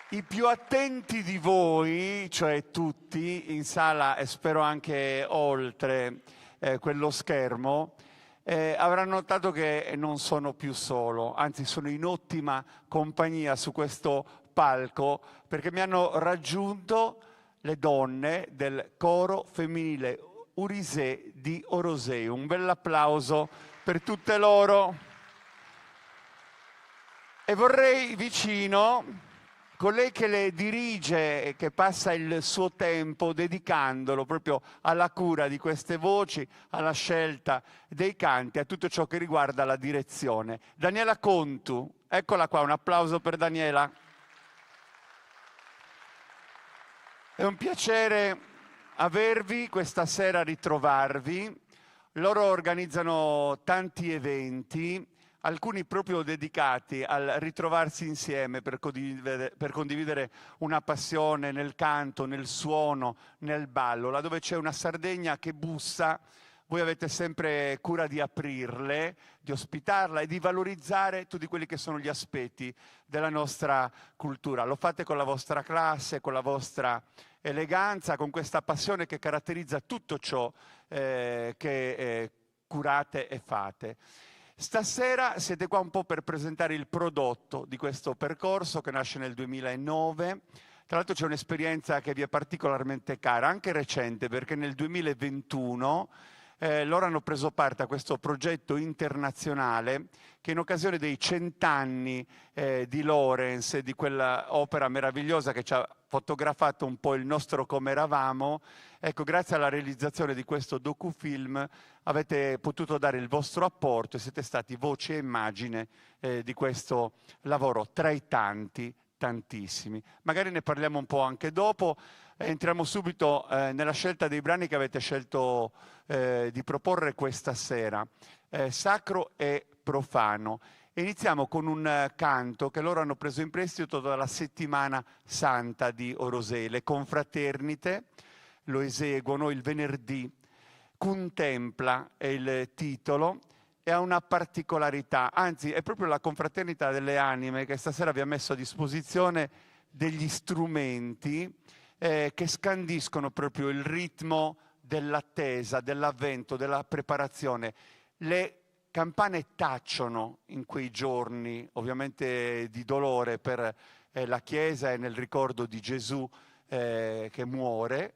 I più attenti di voi, cioè tutti, in sala e spero anche oltre quello schermo, avranno notato che non sono più solo, anzi sono in ottima compagnia su questo palco perché mi hanno raggiunto le donne del coro femminile Urisè di Orosei. Un bel applauso per tutte loro. E vorrei vicino colei che le dirige e che passa il suo tempo dedicandolo proprio alla cura di queste voci, alla scelta dei canti, a tutto ciò che riguarda la direzione. Daniela Contu, eccola qua, un applauso per Daniela. È un piacere avervi questa sera, ritrovarvi. Loro organizzano tanti eventi, alcuni proprio dedicati al ritrovarsi insieme per condividere una passione nel canto, nel suono, nel ballo, laddove c'è una Sardegna che bussa voi avete sempre cura di aprirle, di ospitarla e di valorizzare tutti quelli che sono gli aspetti della nostra cultura. Lo fate con la vostra classe, con la vostra eleganza, con questa passione che caratterizza tutto ciò che curate e fate. Stasera siete qua un po' per presentare il prodotto di questo percorso che nasce nel 2009. Tra l'altro c'è un'esperienza che vi è particolarmente cara, anche recente, perché nel 2021 loro hanno preso parte a questo progetto internazionale che in occasione dei 100 anni di Lorenz e di quella opera meravigliosa che ci ha fotografato un po' il nostro come eravamo, ecco, grazie alla realizzazione di questo docufilm avete potuto dare il vostro apporto e siete stati voce e immagine di questo lavoro tra i tantissimi. Magari ne parliamo un po' anche dopo. Entriamo subito nella scelta dei brani che avete scelto di proporre questa sera, Sacro e Profano. E iniziamo con un canto che loro hanno preso in prestito dalla Settimana Santa di Orosei. Le confraternite lo eseguono il venerdì. Contempla è il titolo e ha una particolarità, anzi è proprio la confraternita delle anime che stasera vi ha messo a disposizione degli strumenti che scandiscono proprio il ritmo dell'attesa, dell'avvento, della preparazione. Le campane tacciono in quei giorni, ovviamente di dolore per la Chiesa e nel ricordo di Gesù che muore,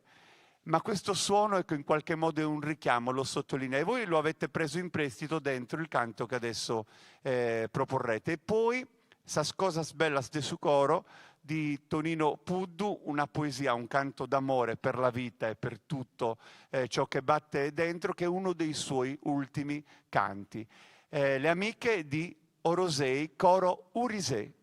ma questo suono ecco, in qualche modo è un richiamo, lo sottolinea. E voi lo avete preso in prestito dentro il canto che adesso proporrete. E poi Sas cosas bellas de su coro di Tonino Puddu, una poesia, un canto d'amore per la vita e per tutto ciò che batte dentro, che è uno dei suoi ultimi canti. Le amiche di Orosei, coro Urisei.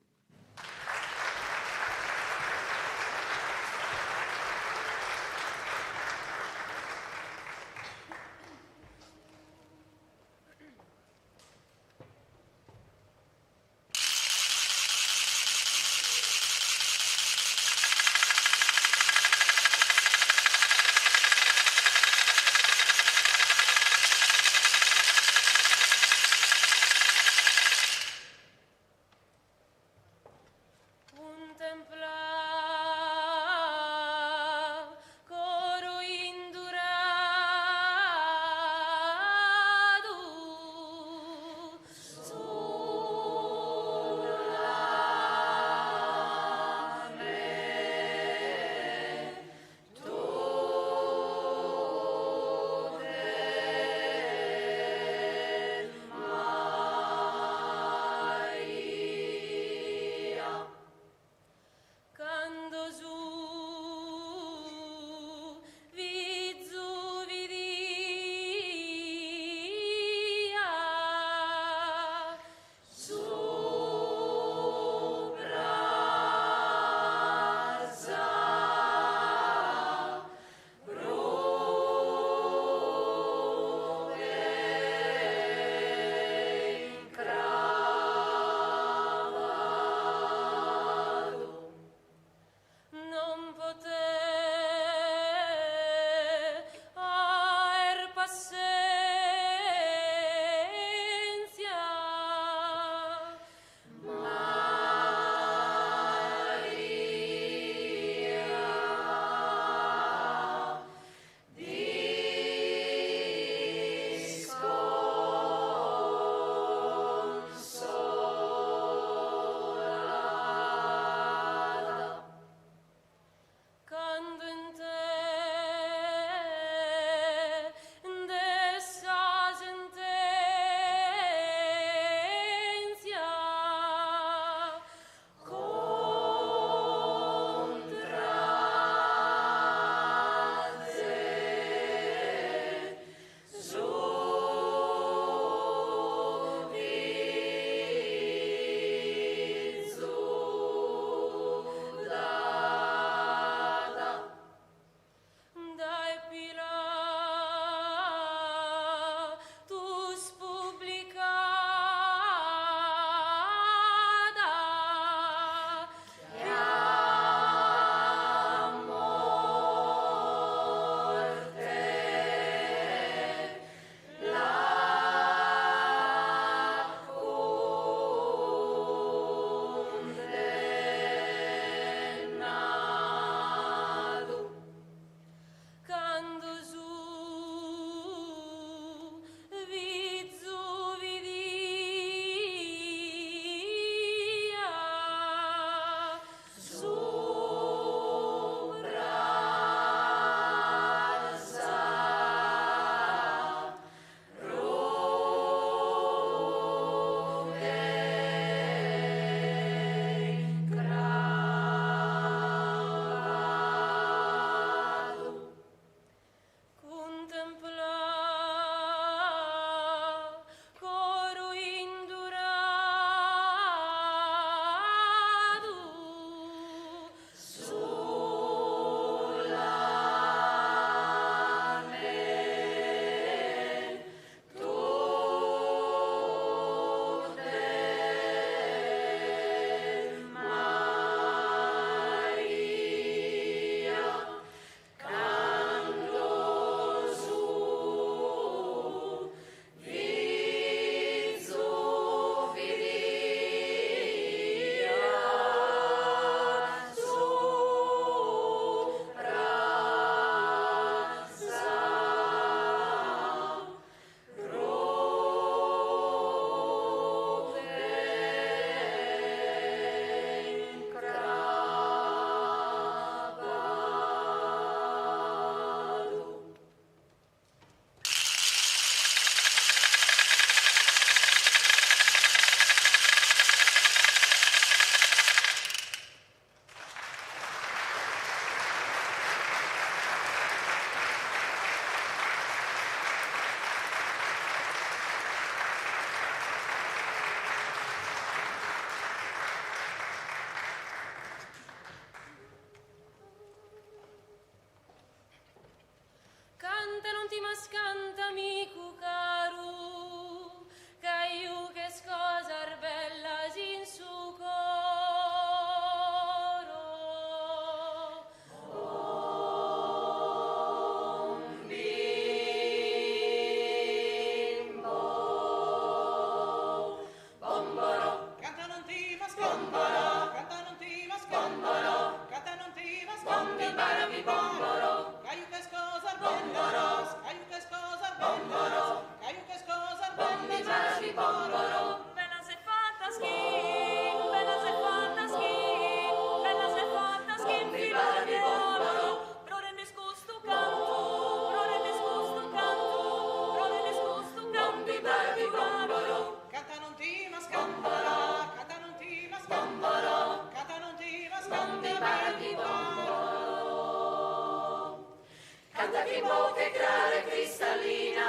ti mascanta micu caru, caiu che scosar bella sin su coro. Bimbo, bomboro, canta non ti mascambolo, canta non ti mascambolo, canta non ti mascambolo, barabi bomboro, caiu che scosar bella, caiu che scosar bella, caiu che scosar bella, barabi bomboro. Bella se fatta skin, bella se fatta skin, bella se fatta skin, fila di oro, pro rende scusto canto, pro rende scusto canto, pro rende scusto canto, barabi bomboro. Canta non ti mascambolo, canta non ti mascambolo, canta non ti mascambolo, barabi bomboro. Canta chi che creare cristallina,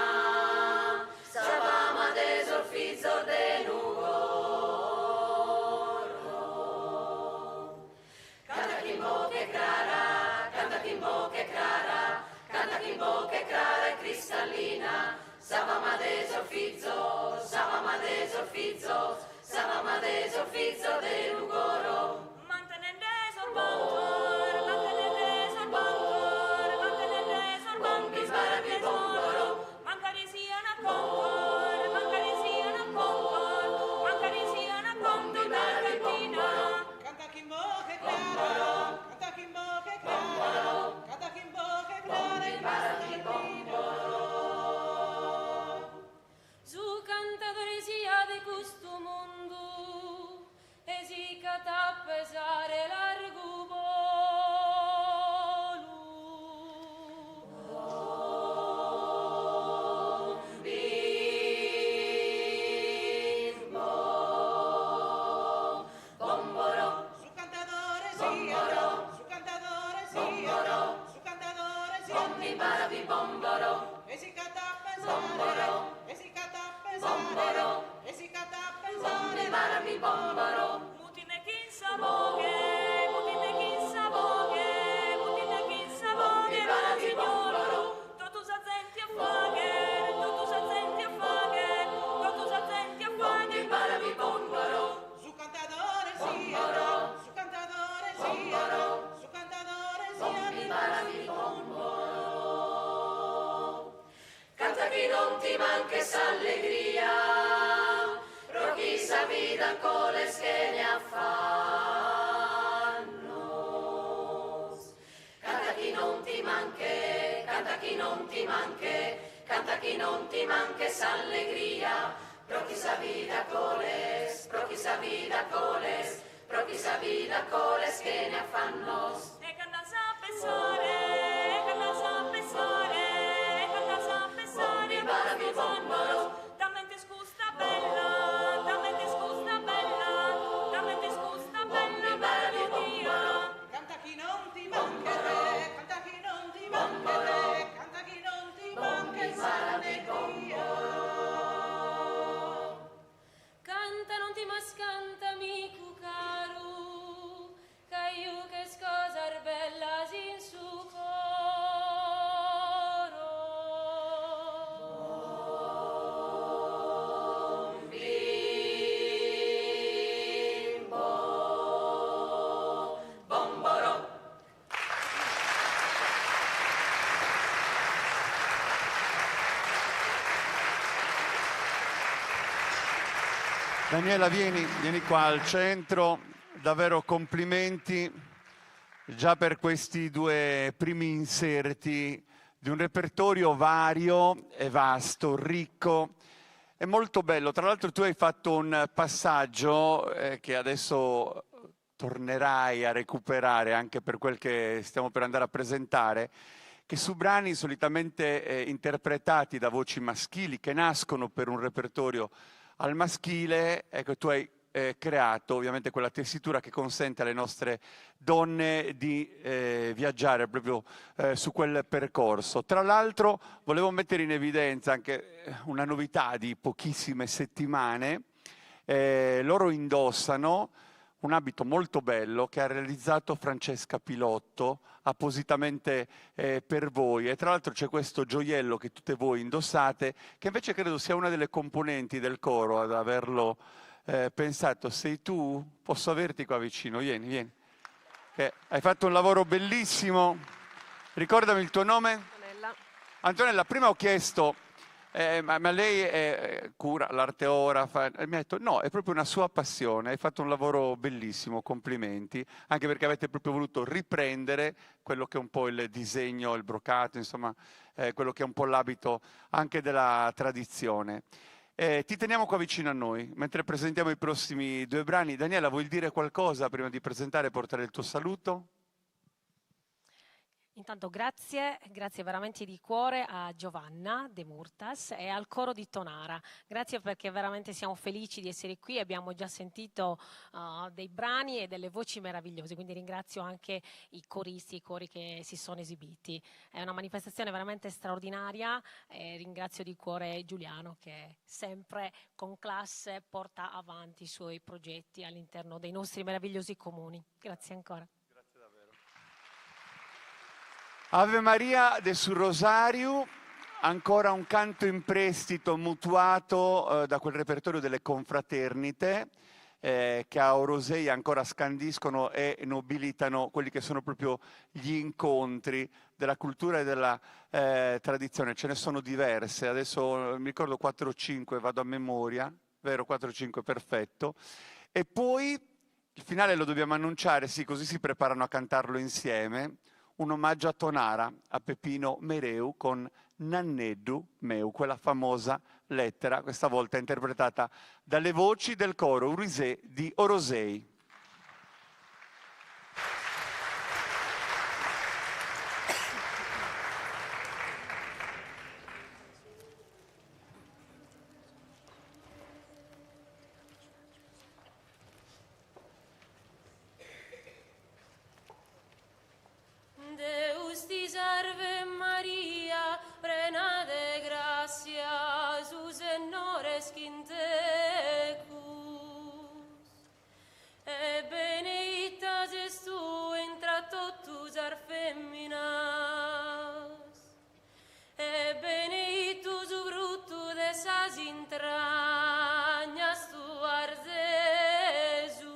savama desolfizor de nugoro. Canta chi che clara, canta chi che clara, canta chi che clara e cristallina, savama desolfizor, savama desolfizor, savama desolfizor de nugoro. Mantenendo esorbantor, mantenendo esorbantor, mantenendo esorbantor, barabi bomboro. Mancari siano a contor, mancari siano a contor, mancari siano a contor, barabi bomboro. Canta Kimbo che clara, canta Kimbo che clara, canta Kimbo che clara, barabi bomboro. Su cantadore sia di questo mondo, esicata a pesare largo volo. Bimbo, bomboro, su cantadore sia, su cantadore sia, su cantadore sia, bombi barabi bomboro, esicata a pesare, esicata a pesare, esicata a pesare, bombi barabi bomboro. Mutine chi saboghe, mutine chi saboghe, mutine chi saboghe, barabi bomboro. Totus attenti a faghe, totus attenti a faghe, totus attenti a faghe, barabi bomboro. Su cantadore sia, su cantadore sia, su cantadore sia, bombi barabi bomboro. Canta chi non ti manche s'allegria, pro chi sa vita con le schene affanno. Canta chi non ti manche, canta chi non ti manche, canta chi non ti manche s'allegria, pro chi sa vita con le, pro chi sa vita con le, pro chi sa vita con le schene affanno. E canta sa pensare, canta sa pensare, canta sa pensare, barabi bomboro. Dammi scusa bella, dammi scusa bella, dammi scusa bella, barabi bomboro. Canta chi non ti manca, canta chi non ti manca, canta chi non ti manca, barabi bomboro. Canta non ti mascanta micu caru, caiu che scosar bella sin su coro. Bimbo, bomboro. Daniela, vieni qua al centro, davvero complimenti già per questi due primi inserti di un repertorio vario e vasto, ricco e molto bello. Tra l'altro tu hai fatto un passaggio che adesso tornerai a recuperare anche per quel che stiamo per andare a presentare, che su brani solitamente interpretati da voci maschili, che nascono per un repertorio al maschile, ecco, tu hai creato ovviamente quella tessitura che consente alle nostre donne di viaggiare proprio su quel percorso. Tra l'altro volevo mettere in evidenza anche una novità di pochissime settimane. Loro indossano un abito molto bello che ha realizzato Francesca Pilotto appositamente per voi, e tra l'altro c'è questo gioiello che tutte voi indossate, che invece credo sia una delle componenti del coro ad averlo pensato. Sei tu? Posso averti qua vicino? Vieni, vieni. Hai fatto un lavoro bellissimo. Ricordami il tuo nome? Antonella. Antonella, prima ho chiesto, ma lei cura l'arte ora? Mi ha detto no, è proprio una sua passione, hai fatto un lavoro bellissimo, complimenti, anche perché avete proprio voluto riprendere quello che è un po' il disegno, il brocato, insomma, quello che è un po' l'abito anche della tradizione. Ti teniamo qua vicino a noi, mentre presentiamo i prossimi due brani. Daniela, vuoi dire qualcosa prima di presentare e portare il tuo saluto? Intanto grazie veramente di cuore a Giovanna De Murtas e al coro di Tonara. Grazie perché veramente siamo felici di essere qui, abbiamo già sentito dei brani e delle voci meravigliose, quindi ringrazio anche i coristi, i cori che si sono esibiti. È una manifestazione veramente straordinaria e ringrazio di cuore Giuliano che sempre con classe porta avanti i suoi progetti all'interno dei nostri meravigliosi comuni. Grazie ancora. Ave Maria de sul Rosario, ancora un canto in prestito mutuato da quel repertorio delle confraternite che a Orosei ancora scandiscono e nobilitano quelli che sono proprio gli incontri della cultura e della tradizione. Ce ne sono diverse, adesso mi ricordo 4 o 5, vado a memoria, vero? 4 o 5, perfetto. E poi il finale lo dobbiamo annunciare, sì, così si preparano a cantarlo insieme. Un omaggio a Tonara, a Peppino Mereu con Nanneddu meu, quella famosa lettera, questa volta interpretata dalle voci del coro Urisè di Orosei. Deus ti salve Maria, plena de gracia, sus honores quintecus, e benedictas es tu intra totus ar feminas, e benedictus fructus de sas intrañas tuas, Gesù.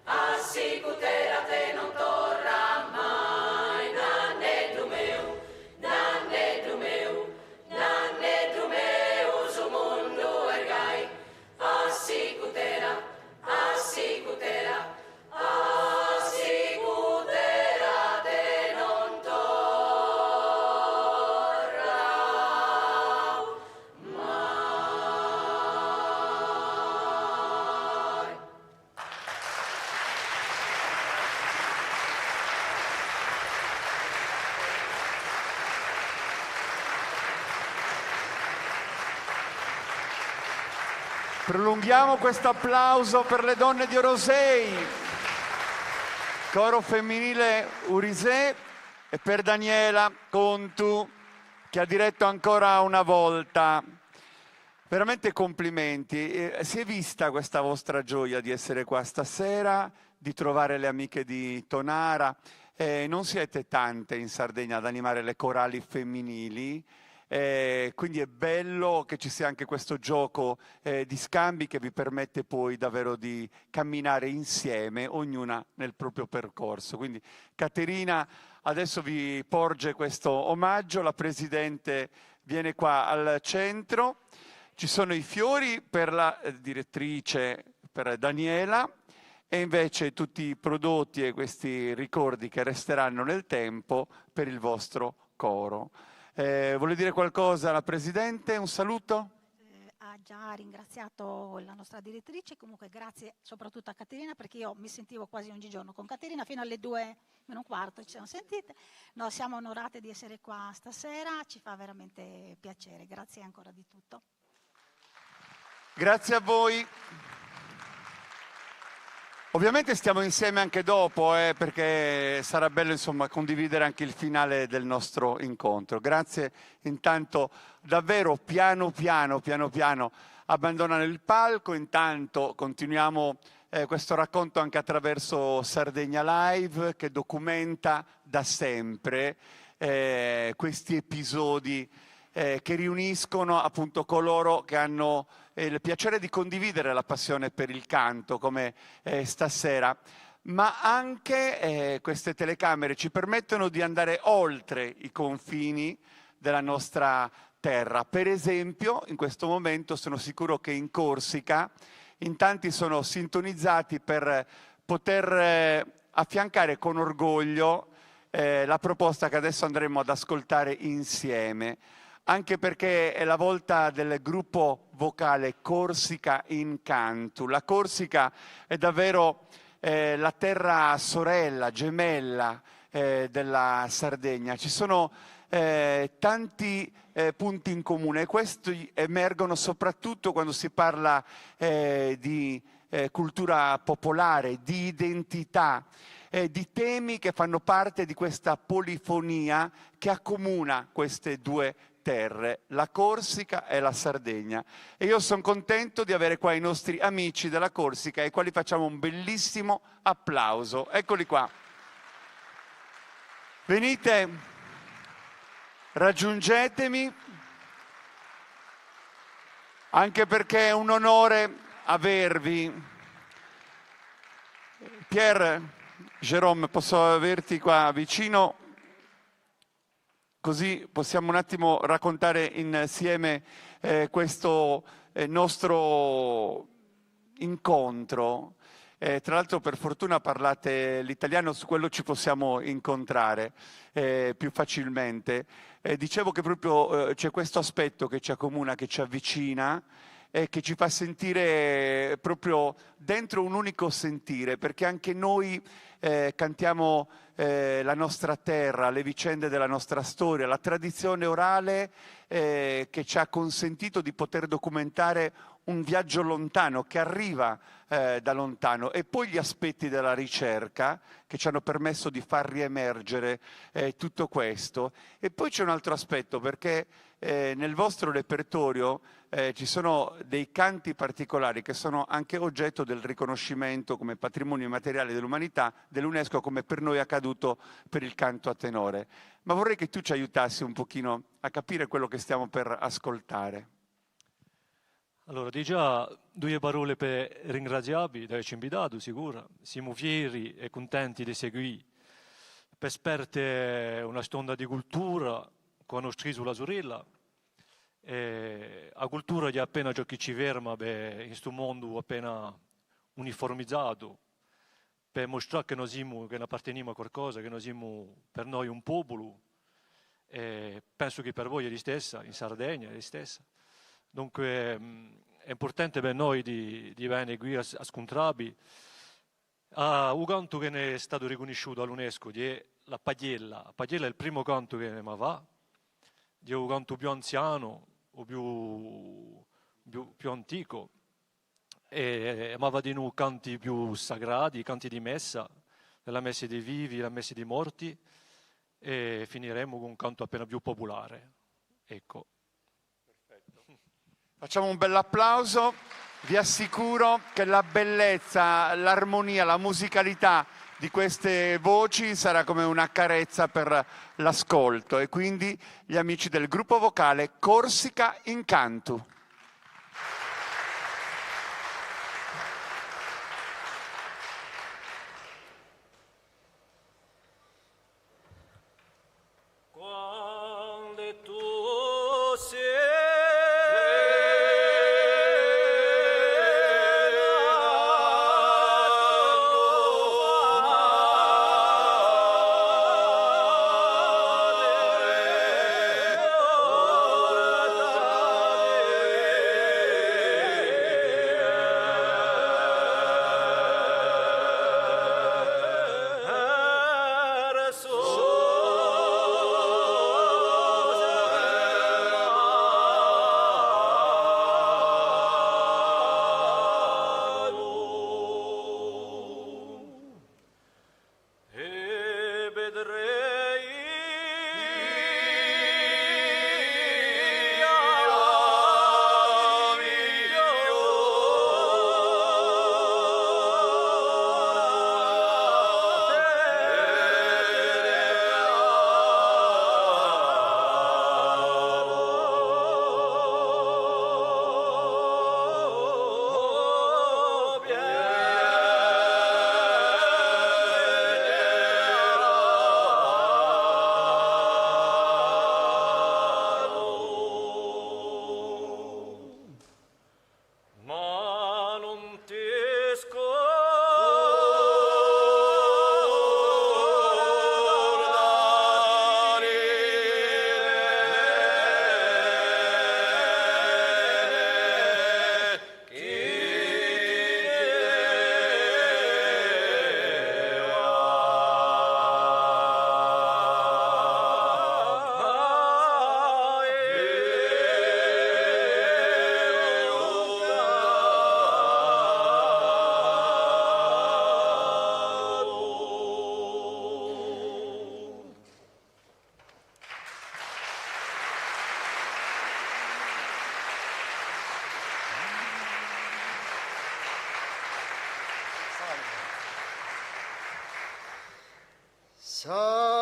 assicutera te non torra mai, nanneddu meu, su mundu ergai, assicutera, assicutera, assicutera te non torra mai. Prolunghiamo questo applauso per le donne di Orosei, coro femminile Urisè, e per Daniela Contu, che ha diretto ancora una volta. Veramente complimenti. Si è vista questa vostra gioia di essere qua stasera, di trovare le amiche di Tonara. Non siete tante in Sardegna ad animare le corali femminili. Quindi è bello che ci sia anche questo gioco di scambi che vi permette poi davvero di camminare insieme, ognuna nel proprio percorso. Quindi Caterina adesso vi porge questo omaggio, la Presidente viene qua al centro, ci sono i fiori per la direttrice, per Daniela, e invece tutti i prodotti e questi ricordi che resteranno nel tempo per il vostro coro. Vuole dire qualcosa la Presidente? Un saluto? Ha già ringraziato la nostra direttrice, comunque grazie soprattutto a Caterina, perché io mi sentivo quasi ogni giorno con Caterina fino alle 2:15 ci siamo sentite. No, siamo onorate di essere qua stasera, ci fa veramente piacere, grazie ancora di tutto. Grazie a voi. Ovviamente stiamo insieme anche dopo, perché sarà bello insomma condividere anche il finale del nostro incontro. Grazie intanto, davvero piano piano abbandonano il palco, intanto continuiamo questo racconto anche attraverso Sardegna Live, che documenta da sempre questi episodi che riuniscono appunto coloro che hanno il piacere di condividere la passione per il canto, come stasera, ma anche queste telecamere ci permettono di andare oltre i confini della nostra terra. Per esempio, in questo momento sono sicuro che in Corsica in tanti sono sintonizzati per poter affiancare con orgoglio la proposta che adesso andremo ad ascoltare insieme, anche perché è la volta del gruppo vocale Corsica in Cantu. La Corsica è davvero la terra sorella, gemella della Sardegna. Ci sono tanti punti in comune e questi emergono soprattutto quando si parla di cultura popolare, di identità, di temi che fanno parte di questa polifonia che accomuna queste due terre, la Corsica e la Sardegna. E io sono contento di avere qua i nostri amici della Corsica, ai quali facciamo un bellissimo applauso. Eccoli qua. Venite, raggiungetemi, anche perché è un onore avervi. Pierre, Jérôme, posso averti qua vicino? Così possiamo un attimo raccontare insieme questo nostro incontro. Tra l'altro per fortuna parlate l'italiano, su quello ci possiamo incontrare più facilmente. Dicevo che proprio c'è questo aspetto che ci accomuna, che ci avvicina e che ci fa sentire proprio dentro un unico sentire, perché anche noi cantiamo la nostra terra, le vicende della nostra storia, la tradizione orale che ci ha consentito di poter documentare un viaggio lontano, che arriva da lontano, e poi gli aspetti della ricerca che ci hanno permesso di far riemergere tutto questo. E poi c'è un altro aspetto, perché nel vostro repertorio ci sono dei canti particolari che sono anche oggetto del riconoscimento come patrimonio immateriale dell'umanità dell'UNESCO, come per noi è accaduto per il canto a tenore. Ma vorrei che tu ci aiutassi un pochino a capire quello che stiamo per ascoltare. Allora, di già due parole per ringraziarvi da essere invitato, sicuro. Siamo fieri e contenti di seguire per esperte una stonda di cultura, conosci sulla sorella. La cultura è appena ciò che ci ferma in questo mondo appena uniformizzato, per mostrare che che apparteniamo a qualcosa, che noi siamo per noi un popolo. Penso che per voi è la stessa, in Sardegna è la stessa. Dunque è importante per noi di venire qui a scontrarvi. Un canto che ne è stato riconosciuto all'UNESCO è la Pagliella. La Pagliella è il primo canto che ne va, è un canto più anziano o più antico, ma va di noi canti più sagrati, canti di messa, la messa dei vivi, la messa dei morti, e finiremo con un canto appena più popolare. Ecco. Facciamo un bel applauso. Vi assicuro che la bellezza, l'armonia, la musicalità di queste voci sarà come una carezza per l'ascolto, e quindi gli amici del gruppo vocale Corsica Incantu.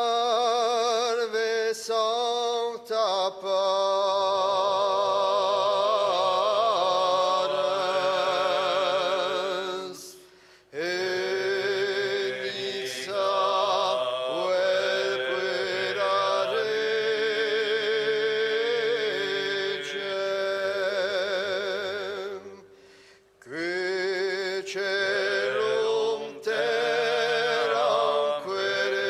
Salve Sancta Patres, Elisa vel puera regem, qui celum terram quere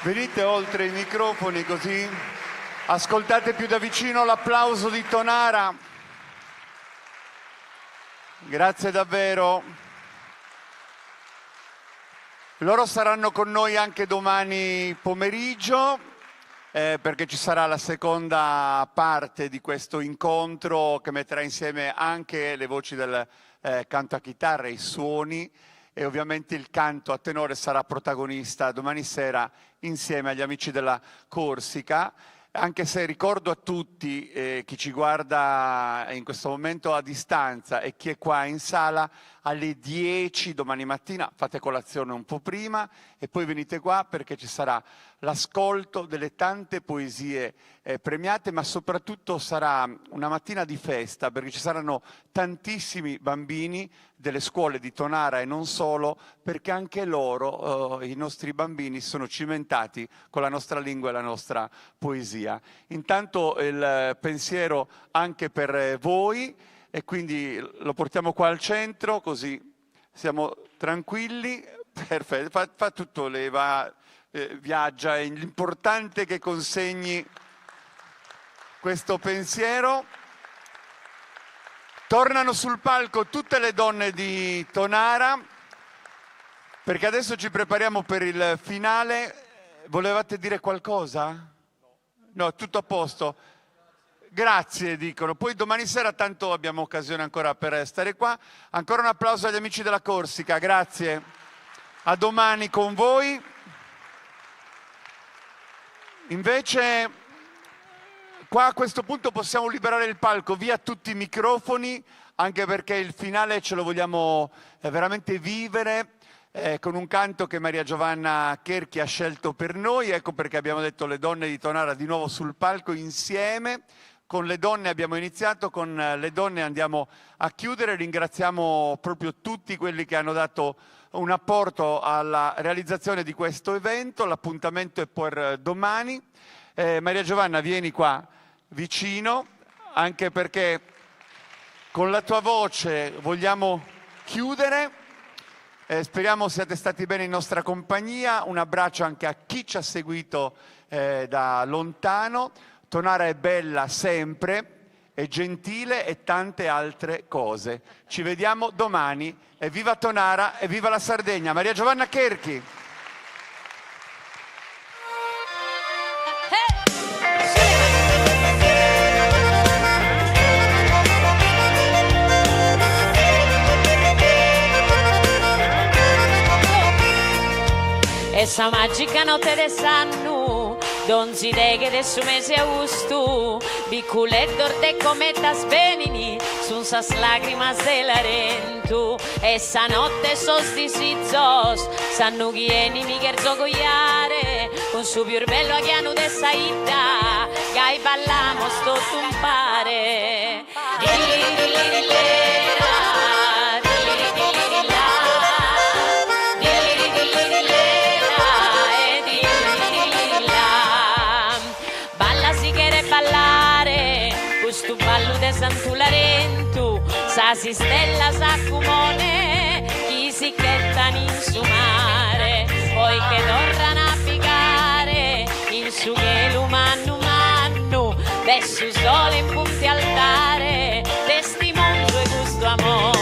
Venite oltre i microfoni così ascoltate più da vicino l'applauso di Tonara. Grazie davvero. Loro saranno con noi anche domani pomeriggio perché ci sarà la seconda parte di questo incontro che metterà insieme anche le voci del canto a chitarra, i suoni, e ovviamente il canto a tenore sarà protagonista domani sera insieme agli amici della Corsica, anche se ricordo a tutti, chi ci guarda in questo momento a distanza e chi è qua in sala, alle 10 domani mattina fate colazione un po' prima e poi venite qua perché ci sarà l'ascolto delle tante poesie premiate, ma soprattutto sarà una mattina di festa perché ci saranno tantissimi bambini delle scuole di Tonara e non solo, perché anche loro, i nostri bambini, sono cimentati con la nostra lingua e la nostra poesia. Intanto il pensiero anche per voi, e quindi lo portiamo qua al centro, così Siamo tranquilli? Perfetto, fa tutto, viaggia, è l'importante che consegni questo pensiero. Tornano sul palco tutte le donne di Tonara, perché adesso ci prepariamo per il finale. Volevate dire qualcosa? No, tutto a posto. Grazie, dicono. Poi domani sera tanto abbiamo occasione ancora per stare qua. Ancora un applauso agli amici della Corsica, grazie. A domani con voi. Invece, qua a questo punto possiamo liberare il palco, via tutti i microfoni, anche perché il finale ce lo vogliamo veramente vivere con un canto che Maria Giovanna Cherchi ha scelto per noi. Ecco perché abbiamo detto le donne di Tonara di nuovo sul palco insieme. Con le donne abbiamo iniziato, con le donne andiamo a chiudere. Ringraziamo proprio tutti quelli che hanno dato un apporto alla realizzazione di questo evento. L'appuntamento è per domani. Maria Giovanna, vieni qua vicino, anche perché con la tua voce vogliamo chiudere. Speriamo siate stati bene in nostra compagnia. Un abbraccio anche a chi ci ha seguito da lontano. Tonara è bella sempre, è gentile e tante altre cose. Ci vediamo domani. E viva Tonara e viva la Sardegna. Maria Giovanna Cherchi. Essa magica notte de sannu, donzi deghe de su mese augusto, biculet de cometas benini, sun sas lágrimas de larentu. Essa notte sos disizos, sannu ghieni mi gerzo goiare, un su biurbello aghianu de saita, gai ballamos tot un pare. Tu ballo de Sant'Ularentu, sa si stella sa cumone, chi si chettan in su mare, poi che torrano a picare, in su gelu mannu mannu, de su sole in punti altare, testimonio e gusto amore.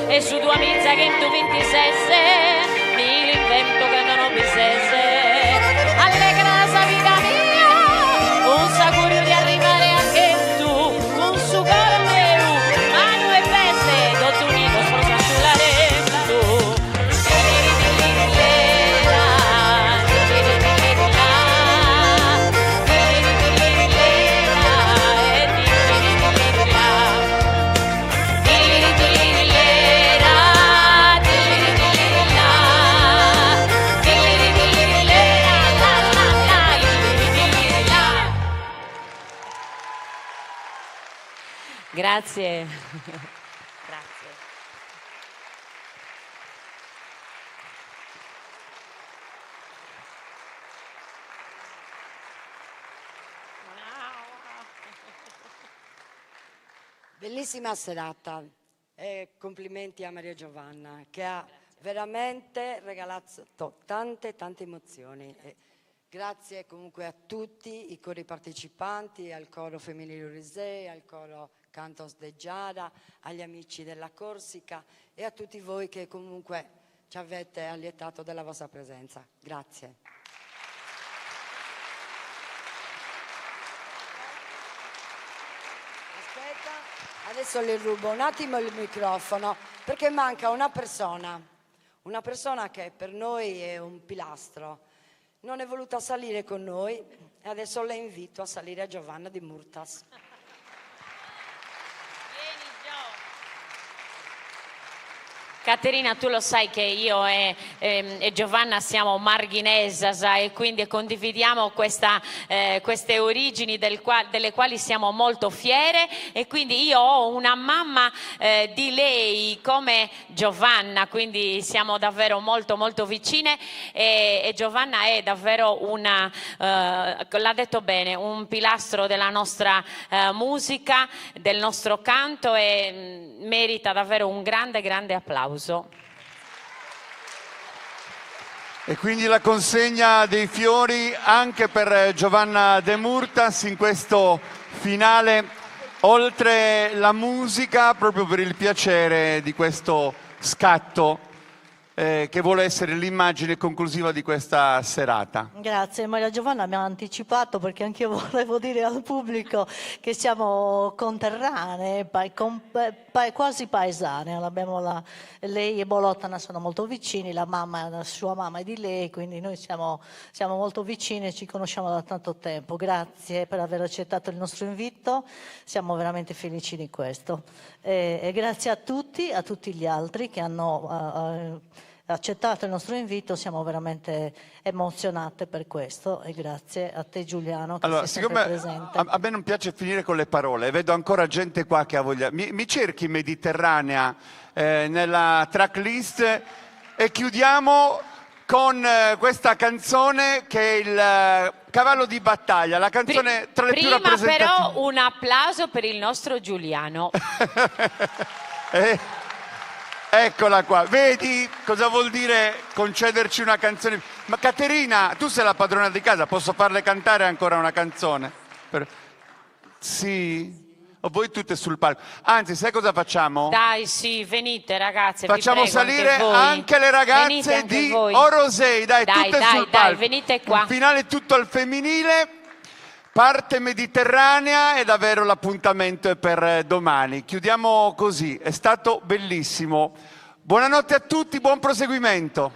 E su tua mizza che tu vinti sesse, mi l'invento che non ho bisesse. Allegra la sua vita mia, un sacurio di arrivare anche tu, un su coro meu, mano e pese, do tu nico sposa sulla rentu. Grazie. Grazie. Bellissima serata e complimenti a Maria Giovanna che ha veramente regalato tante emozioni. Grazie comunque a tutti i cori partecipanti, al coro femminile Urisei, al coro Cantos de Giada, agli amici della Corsica e a tutti voi che comunque ci avete allietato della vostra presenza. Grazie. Adesso le rubo un attimo il microfono perché manca una persona che per noi è un pilastro. Non è voluta salire con noi e adesso la invito a salire a Giovanna de Murtas. Caterina, tu lo sai che io e Giovanna siamo marghinesas e quindi condividiamo queste origini delle quali siamo molto fiere, e quindi io ho una mamma di lei come Giovanna, quindi siamo davvero molto vicine e Giovanna è davvero l'ha detto bene, un pilastro della nostra musica, del nostro canto, e merita davvero un grande applauso. E quindi la consegna dei fiori anche per Giovanna de Murtas in questo finale, oltre la musica, proprio per il piacere di questo scatto che vuole essere l'immagine conclusiva di questa serata. Grazie, Maria Giovanna mi ha anticipato perché anche io volevo dire al pubblico che siamo conterranee, quasi paesane. Lei e Bolotana sono molto vicini, la sua mamma è di lei, quindi noi siamo molto vicini e ci conosciamo da tanto tempo. Grazie per aver accettato il nostro invito, siamo veramente felici di questo. E grazie a tutti gli altri che hanno accettato il nostro invito, siamo veramente emozionate per questo, e grazie a te Giuliano che sei sempre presente. A me non piace finire con le parole, vedo ancora gente qua che ha voglia. Mi cerchi Mediterranea nella tracklist e chiudiamo con questa canzone che è il cavallo di battaglia, la canzone tra le più rappresentative. Prima però un applauso per il nostro Giuliano. Eccola qua, vedi cosa vuol dire concederci una canzone? Ma Caterina, tu sei la padrona di casa, posso farle cantare ancora una canzone? Sì? O voi tutte sul palco? Anzi, sai cosa facciamo? Dai, sì, venite ragazze, facciamo vi prego, salire anche le ragazze di Orosei, dai, tutte sul palco. Venite qua. Un finale tutto al femminile. Parte Mediterranea e davvero l'appuntamento è per domani. Chiudiamo così, è stato bellissimo. Buonanotte a tutti, buon proseguimento.